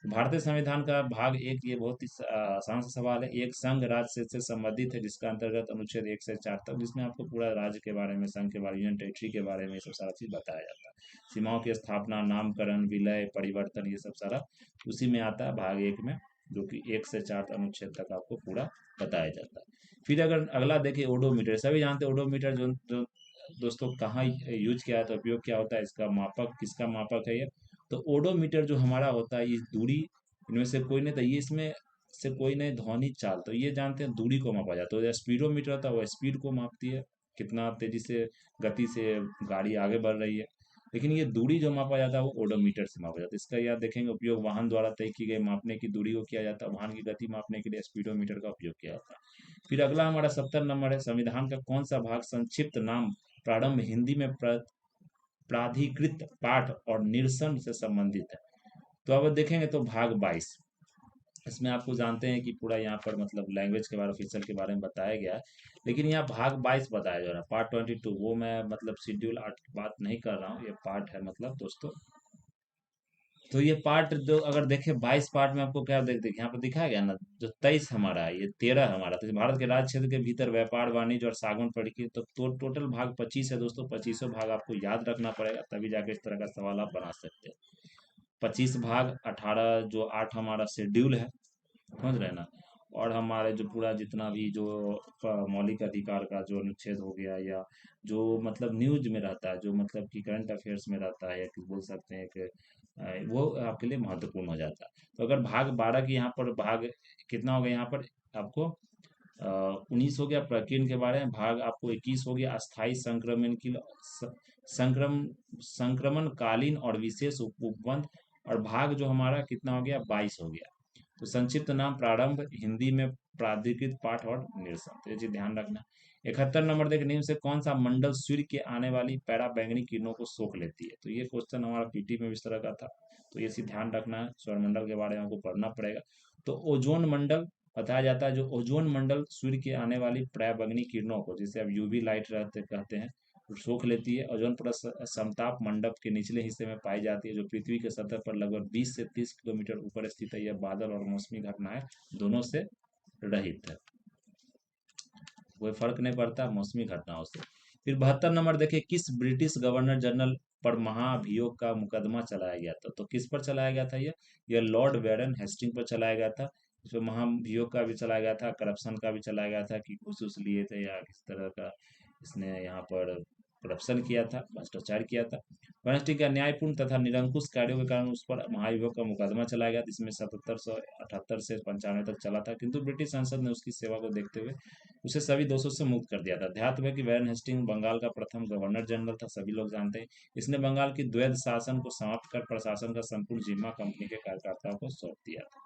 भारतीय संविधान का भाग 1, ये बहुत ही आसान सा सवाल है। एक संघ राज्य से संबंधित है, जिसका अंतर्गत अनुच्छेद 1 से 4 तक, जिसमें आपको पूरा राज्य के बारे में, संघ के बारे में, यूनियन टेरिटरी के बारे में ये सब सारा चीज बताया जाता है। सीमाओं की स्थापना, नामकरण, विलय, परिवर्तन, ये सब सारा उसी में आता है भाग 1 में, जो कि 1 से 4 अनुच्छेद तक आपको पूरा बताया जाता है। फिर अगर अगला देखिए, ओडोमीटर। सभी जानते हैं ओडोमीटर जो दोस्तों कहाँ यूज किया जाता है, उपयोग क्या होता है, इसका मापक किसका मापक है ये? तो ओडोमीटर जो हमारा होता है, ये दूरी, इनमें से कोई नहीं, तो ये इसमें से कोई नहीं, ध्वनि चाल, तो ये जानते हैं दूरी को मापा जाता है। तो स्पीडोमीटर होता है, वो स्पीड को मापती है, कितना तेजी से, गति से गाड़ी आगे बढ़ रही है। लेकिन ये दूरी जो मापा जाता है वो ओडोमीटर से मापा जाता है। इसका याद देखेंगे, उपयोग वाहन द्वारा तय की गई मापने की दूरी को किया जाता है। वाहन की गति मापने के लिए स्पीडोमीटर का उपयोग किया जाता है। फिर अगला हमारा 70 नंबर है, संविधान का कौन सा भाग संक्षिप्त नाम प्रारंभ हिंदी में प्राधिकृत पाठ और निरसन से संबंधित है? तो अब देखेंगे तो भाग 22, इसमें आपको जानते हैं कि पूरा यहाँ पर मतलब लैंग्वेज के बारे, ऑफिसर के बारे में बताया गया है। लेकिन यहाँ भाग 22 बताया जा रहा है, पार्ट 22, वो मैं मतलब शेड्यूल 8 की बात नहीं कर रहा हूँ, ये पार्ट है मतलब दोस्तों। तो ये पार्ट जो अगर देखें 22 पार्ट में आपको क्या देखिए यहाँ पर दिखाया गया ना, जो 23 हमारा है, ये 13 हमारा। तो भारत के राज्य क्षेत्र के भीतर व्यापार, वाणिज्य और सागवन पढ़ के, तो टोटल भाग 25 है दोस्तों। 25 भाग आपको याद रखना पड़ेगा, तभी जाके इस तरह का सवाल आप बना सकते हैं। 25 भाग, 18 जो 8 हमारा शेड्यूल है, समझ रहे हैं ना। और हमारे जो पूरा जितना भी जो मौलिक अधिकार का जो अनुच्छेद हो गया, या जो मतलब न्यूज में रहता है, जो मतलब कि करंट अफेयर्स में रहता है, या कि बोल सकते हैं कि वो आपके लिए महत्वपूर्ण हो जाता है। तो अगर भाग 12 की यहाँ पर भाग कितना हो गया यहाँ पर आपको 19 हो गया, प्रकीर्णन के बारे में। भाग आपको 21 हो गया, अस्थायी संक्रमण की संक्रमण संक्रमणकालीन और विशेष उपबंध। और भाग जो हमारा कितना हो गया, 22 हो गया। तो संक्षिप्त नाम प्रारंभ हिंदी में प्राधिकृत पाठ और निरसन, तो ये चीज ध्यान रखना। 71 नंबर देख, निम्न से कौन सा मंडल सूर्य के आने वाली पैरा बैंगनी किरणों को सोख लेती है? तो ये क्वेश्चन हमारा पीटी में भी इस तरह का था, तो ये चीज ध्यान रखना है, सौरमंडल के बारे में आपको पढ़ना पड़ेगा। तो ओजोन मंडल बताया जाता है, जो ओजोन मंडल सूर्य के आने वाली पर्यावरणीय किरणों को, जिसे अब यूवी लाइट रहते कहते हैं, सोख लेती है। ओजोन परत समताप मंडप के निचले हिस्से में पाई जाती है, जो पृथ्वी के सतह पर लगभग 20 से 30 किलोमीटर ऊपर स्थित है। यह बादल और मौसमी घटनाएं दोनों से रहित है, कोई फर्क नहीं पड़ता मौसमी घटनाओं से। फिर 72 नंबर देखिए, किस ब्रिटिश गवर्नर जनरल पर महाभियोग का मुकदमा चलाया गया था? तो किस पर चलाया गया था? यह लॉर्ड बैरन हेस्टिंग पर चलाया गया था। इसमें महाभियोग का भी चलाया गया था, करप्शन का भी चलाया गया था कि घूस घूस लिए थे या किस तरह का इसने यहाँ पर करप्शन किया था, भ्रष्टाचार किया था। वेनेस्टी का न्यायपूर्ण तथा निरंकुश कार्यों के कारण उस पर महाभियोग का मुकदमा चलाया गया, जिसमें 1778 से 95 तक चला था, किंतु ब्रिटिश संसद ने उसकी सेवा को देखते हुए उसे सभी दोषों से मुक्त कर दिया था। ध्यात है कि वैरन हेस्टिंग बंगाल का प्रथम गवर्नर जनरल था, सभी लोग जानते हैं। इसने बंगाल की द्वैध शासन को समाप्त कर प्रशासन का संपूर्ण जिम्मा कंपनी के कार्यकर्ताओं को सौंप दिया था।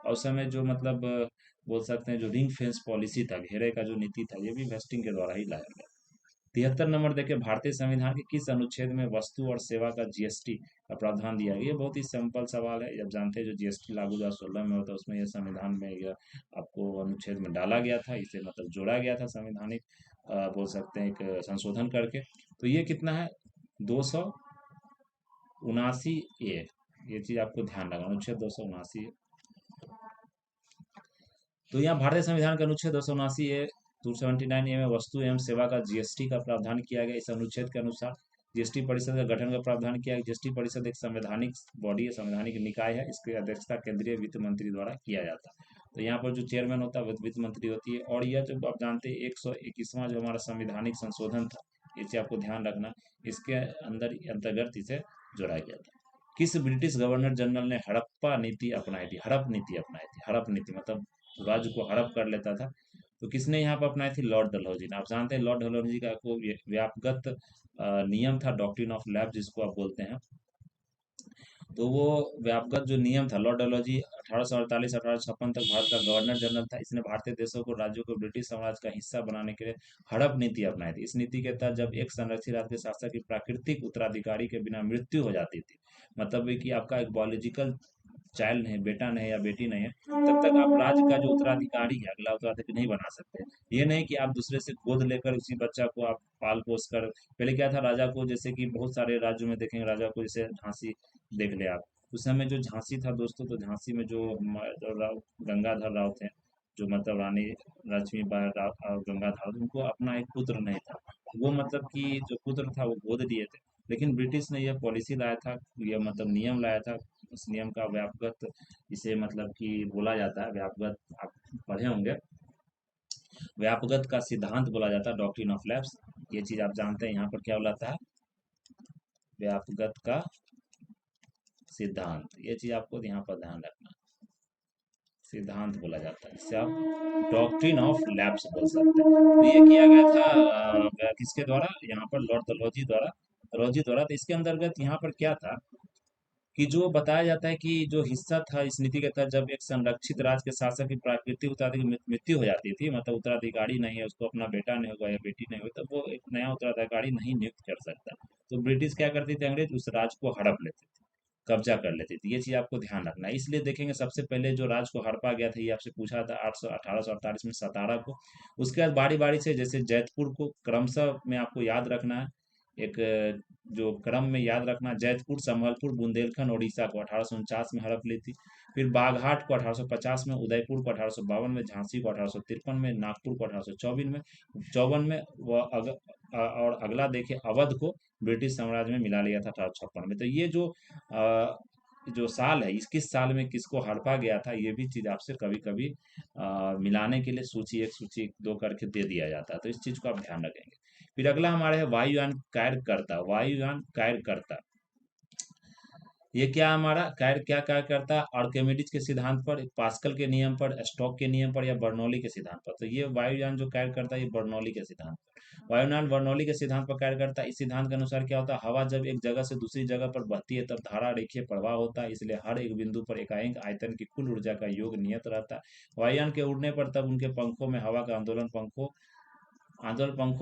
और उस समय जो मतलब बोल सकते हैं जो रिंग फेंस पॉलिसी था, घेरे का जो नीति था, ये भी वेस्टिंग के द्वारा ही लाया गया। 73 नंबर देखिए, भारतीय संविधान के किस अनुच्छेद में वस्तु और सेवा का जीएसटी का प्रावधान दिया गया? ये बहुत ही सिंपल सवाल है। जब जानते हैं जो जीएसटी लागू 2016 में होता है, उसमें यह संविधान में यह आपको अनुच्छेद में डाला गया था, इसे मतलब जोड़ा गया था संवैधानिक बोल सकते हैं एक संशोधन करके। तो ये कितना है? 279 ए। ये चीज आपको ध्यान रखना, अनुच्छेद 279 ए। तो यहाँ भारतीय संविधान के अनुच्छेद 279 ए 279 ए में वस्तु एवं सेवा का जीएसटी का प्रावधान किया गया। इस अनुच्छेद के अनुसार जीएसटी परिषद का गठन का प्रावधान किया गया। जीएसटी परिषद एक संवैधानिक बॉडी है, संवैधानिक निकाय है। इसकी अध्यक्षता केंद्रीय वित्त मंत्री द्वारा किया जाता है। तो यहाँ पर जो चेयरमैन होता है वित्त मंत्री होती है। और यह जो आप जानते हैं 121वां जो हमारा संवैधानिक संशोधन था, ये चीज आपको ध्यान रखना, इसके अंदर अंतर्गत इसे जोड़ा गया था। किस ब्रिटिश गवर्नर जनरल ने हड़प्पा नीति अपनाई थी? हड़प नीति अपनाई थी। हड़प नीति मतलब राज्य को हड़प कर लेता था। तो किसने यहाँ पर अपनाई थी? लॉर्ड डलहौजी ने। आप जानते हैं लॉर्ड डलहौजी का को व्यापगत नियम था, डॉक्ट्रिन ऑफ लैप्स जिसको आप बोलते हैं। तो वो व्यापगत जो नियम था, लॉर्ड डलहौजी 1848 1856 तक भारत का गवर्नर जनरल था। इसने भारतीय देशों को राज्यों को ब्रिटिश साम्राज्य का हिस्सा बनाने के लिए हड़प नीति अपनाई थी। इस नीति के तहत जब एक संरक्षित राज्य के शासक की प्राकृतिक उत्तराधिकारी के बिना मृत्यु हो जाती थी, मतलब कि आपका एक बायोलॉजिकल चाइल्ड नहीं, बेटा नहीं या बेटी नहीं है, तब तक आप राज्य का जो उत्तराधिकारी है, अगला उत्तराधिकारी नहीं बना सकते। ये नहीं कि आप दूसरे से गोद लेकर उसी बच्चा को आप पाल पोस कर। पहले क्या था, राजा को, जैसे कि बहुत सारे राज्यों में देखेंगे राजा को, जैसे झांसी देख ले आप, उस समय जो झांसी था दोस्तों, तो झांसी में जो राव गंगाधर राव थे, जो मतलब रानी लक्ष्मीबाई राव और गंगाधर, उनको अपना एक पुत्र नहीं था। वो मतलब कि जो पुत्र था वो गोद दिए थे। लेकिन ब्रिटिश ने यह पॉलिसी लाया था, यह मतलब नियम लाया था। उस नियम का व्यापगत इसे मतलब कि बोला जाता है, व्यापगत आप पढ़े होंगे, व्यापगत का सिद्धांत बोला जाता है, डॉक्ट्रिन ऑफ लैप्स। ये चीज आप जानते हैं, यहाँ पर क्या बोलाता है? व्यापगत का सिद्धांत। ये चीज आपको यहाँ पर ध्यान रखना, सिद्धांत बोला जाता है, इसे आप डॉक्ट्रिन ऑफ लैप्स बोल सकते हैं। तो ये किया गया था किसके द्वारा? यहाँ पर लॉर्ड डलहौजी द्वारा, डलहौजी द्वारा। तो इसके अंतर्गत यहाँ पर क्या था कि जो बताया जाता है कि जो हिस्सा था इस नीति के तहत, जब एक संरक्षित राज्य के शासक की प्राकृतिक उत्तराधिकारी की मृत्यु हो जाती थी, मतलब उत्तराधिकारी नहीं है, उसको अपना बेटा नहीं होगा या बेटी नहीं होगी, तब वो एक नया उत्तराधिकारी नहीं नियुक्त कर सकता। तो ब्रिटिश क्या करती थी? अंग्रेज उस राज्य को हड़प लेते थे, कब्जा कर लेती थी। ये चीज आपको ध्यान रखना है। इसलिए देखेंगे सबसे पहले जो राज्य को हड़पा गया था, ये आपसे पूछा था 1848 में सतारा को। उसके बाद बारी बारी से, जैसे जैतपुर को क्रमशः में आपको याद रखना है, एक जो क्रम में याद रखना, जैतपुर, संभलपुर, बुंदेलखंड, उड़ीसा को 1849 में हड़प ली थी। फिर बाघाट को 1850 में, उदयपुर को 1852 में, झांसी को 1853 में, नागपुर को 1854 में, 54 में और अगला देखिए अवध को ब्रिटिश साम्राज्य में मिला लिया था 1856 में। तो ये जो साल है, इस किस साल में किसको हड़पा गया था, ये भी चीज आपसे कभी कभी मिलाने के लिए सूची 1 सूची 2 करके दे दिया जाता है। तो इस चीज को आप ध्यान रखेंगे। फिर अगला हमारा है वायुयान कार्यकर्ता। वायुयान कार्यकर्ता, ये क्या हमारा कार्य क्या कार्य करता है? आर्किमिडीज के सिद्धांत पर, पास्कल के नियम पर, स्टोक के नियम पर, या बर्नौली के सिद्धांत पर? तो ये वायुयान जो कार्य करता है, ये बर्नौली के सिद्धांत पर। वायुयान बर्नौली के सिद्धांत पर कार्य करता है। इस सिद्धांत के अनुसार क्या होता है? हवा जब एक जगह से दूसरी जगह पर बहती है, तब धारा रेखीय प्रवाह होता है, इसलिए हर एक बिंदु पर एकांक आयतन की कुल ऊर्जा का योग नियत रहता है। वायुयान के उड़ने पर तब उनके पंखों में हवा का आंदोलन पंखों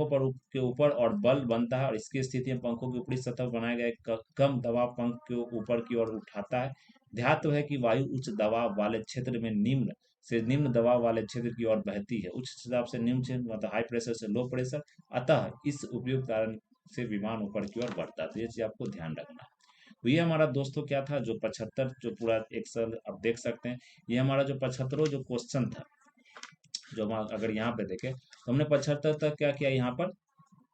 पर के ऊपर और बल बनता है, और इसकी स्थिति में पंखों की ऊपरी सतह बनाए गए कम दबाव पंख के ऊपर की ओर उठाता है, ध्यातव्य है कि वायु उच्च दबाव वाले क्षेत्र में निम्न से निम्न दबाव वाले क्षेत्र की ओर बहती है, उच्च दाब से निम्न क्षेत्र मतलब हाई प्रेशर से लो प्रेशर। अतः इस उपयुक्त कारण से विमान ऊपर की ओर बढ़ता है। तो ये चीज आपको ध्यान रखना है। तो ये हमारा दोस्तों क्या था, जो 75 जो पूरा एक्सल आप देख सकते हैं, ये हमारा जो 75 जो क्वेश्चन था, जो हम अगर यहाँ पे देखें तो हमने 75 तक क्या किया, यहाँ पर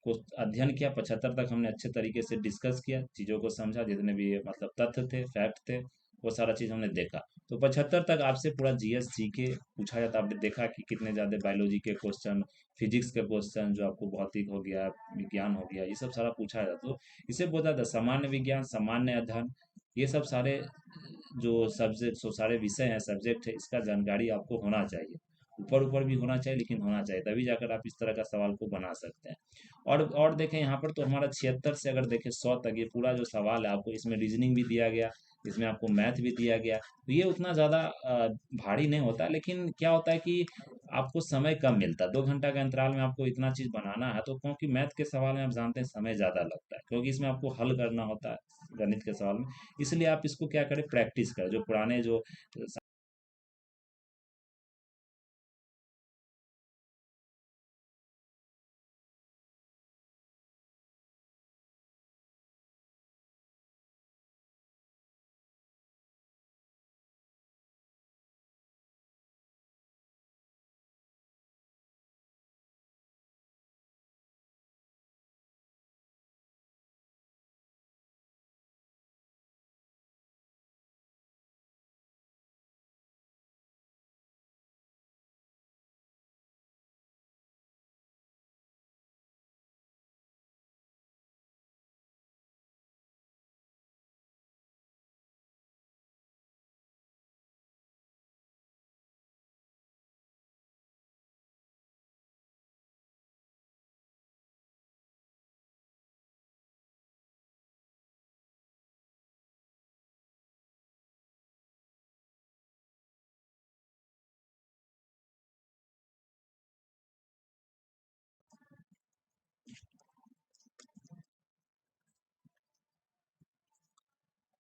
को अध्ययन किया। 75 तक हमने अच्छे तरीके से डिस्कस किया, चीज़ों को समझा, जितने भी मतलब तथ्य थे, फैक्ट थे, वो सारा चीज़ हमने देखा। तो 75 तक आपसे पूरा जीएस जीके पूछा जाता। आपने देखा कि कितने ज़्यादा बायोलॉजी के क्वेश्चन, फिजिक्स के क्वेश्चन, जो आपको भौतिक हो गया, विज्ञान हो गया, ये सब सारा पूछा जाता। तो इसे बोला जाता सामान्य विज्ञान, सामान्य अध्ययन। ये सब सारे जो सब्जेक्ट, सो सारे विषय हैं, सब्जेक्ट है, इसका जानकारी आपको होना चाहिए। ऊपर ऊपर भी होना चाहिए, लेकिन होना चाहिए, तभी जाकर आप इस तरह का सवाल को बना सकते हैं। और देखें यहाँ पर तो हमारा 76 से अगर देखें 100 तक, ये पूरा जो सवाल है आपको, इसमें रीजनिंग भी दिया गया, इसमें आपको मैथ भी दिया गया। तो ये उतना ज़्यादा भारी नहीं होता, लेकिन क्या होता है कि आपको समय कम मिलता है। 2 घंटा के अंतराल में आपको इतना चीज़ बनाना है, तो क्योंकि मैथ के सवाल में आप जानते हैं समय ज़्यादा लगता है, क्योंकि इसमें आपको हल करना होता है गणित के सवाल में। इसलिए आप इसको क्या करें, प्रैक्टिस करें, जो पुराने जो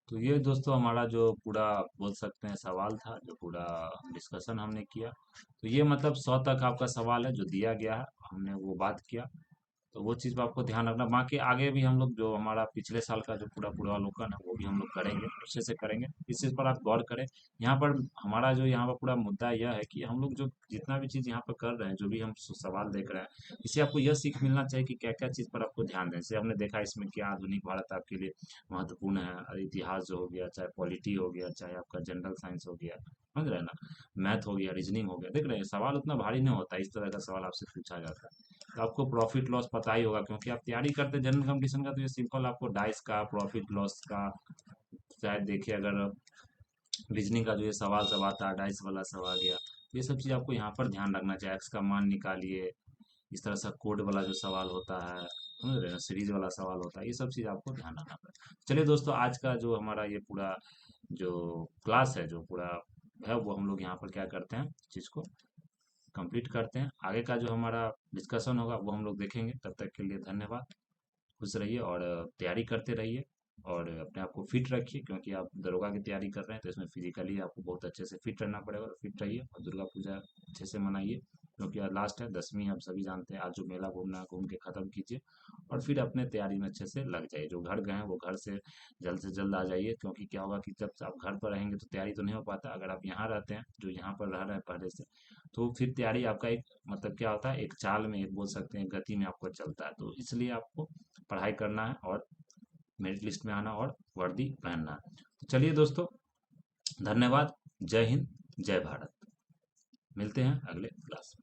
तो ये दोस्तों हमारा जो पूरा बोल सकते हैं सवाल था, जो पूरा डिस्कशन हमने किया। तो ये मतलब 100 तक आपका सवाल है जो दिया गया है, हमने वो बात किया। तो वो चीज़ पे आपको ध्यान रखना। बाकी आगे भी हम लोग जो हमारा पिछले साल का जो पूरा पूर्वावलोकन है, वो भी हम लोग करेंगे, अच्छे से करेंगे। इस चीज़ पर आप गौर करें। यहाँ पर हमारा जो यहाँ पर पूरा मुद्दा यह है कि हम लोग जो जितना भी चीज़ यहाँ पर कर रहे हैं, जो भी हम सवाल देख रहे हैं, इससे आपको यह सीख मिलना चाहिए कि क्या क्या चीज़ पर आपको ध्यान दें। जैसे हमने देखा इसमें क्या आधुनिक भारत आपके लिए महत्वपूर्ण है, और इतिहास जो हो गया, चाहे पॉलिटी हो गया, चाहे आपका जनरल साइंस हो गया, समझ रहे हैं ना, मैथ हो गया, रीजनिंग हो गया। देख रहे हैं सवाल उतना भारी नहीं होता, इस तरह का सवाल आपसे पूछा जाता है। तो आपको प्रॉफिट लॉस पता ही होगा, क्योंकि आप तैयारी करते हैं जनरल कंपटीशन का। तो ये सिंपल आपको डाइस का प्रॉफिट लॉस का, शायद देखिए अगर रीजनिंग का जो ये सवाल सब आता है, डाइस वाला सब आ गया, तो ये सब चीज़ आपको यहाँ पर ध्यान रखना चाहिए। एक्स का मान निकालिए, इस तरह से कोड वाला जो सवाल होता है, समझ रहे हैं, सीरीज वाला सवाल होता है, ये सब चीज़ आपको ध्यान रखना पड़ेगा। चलिए दोस्तों, आज का जो हमारा ये पूरा जो क्लास है, जो पूरा है, वो हम लोग यहाँ पर क्या करते हैं, चीज़ को कंप्लीट करते हैं। आगे का जो हमारा डिस्कशन होगा वो हम लोग देखेंगे। तब तक के लिए धन्यवाद। खुश रहिए और तैयारी करते रहिए, और अपने आप को फिट रखिए, क्योंकि आप दरोगा की तैयारी कर रहे हैं, तो इसमें फिजिकली आपको बहुत अच्छे से फिट रहना पड़ेगा। तो फिट रहिए और दुर्गा पूजा अच्छे से मनाइए, क्योंकि आज लास्ट है, 10वीं आप सभी जानते हैं। आज जो मेला घूमना है, घूम के ख़त्म कीजिए, और फिर अपने तैयारी में अच्छे से लग जाइए। जो घर गए हैं वो घर से जल्द आ जाइए, क्योंकि क्या होगा कि जब आप घर पर रहेंगे तो तैयारी तो नहीं हो पाता। अगर आप यहाँ रहते हैं, जो यहाँ पर रह रहे हैं पहले से, तो फिर तैयारी आपका एक मतलब क्या होता है, एक चाल में, एक बोल सकते हैं गति में आपको चलता है। तो इसलिए आपको पढ़ाई करना है, और मेरिट लिस्ट में आना, और वर्दी पहनना है। तो चलिए दोस्तों, धन्यवाद। जय हिंद, जय भारत। मिलते हैं अगले क्लास में।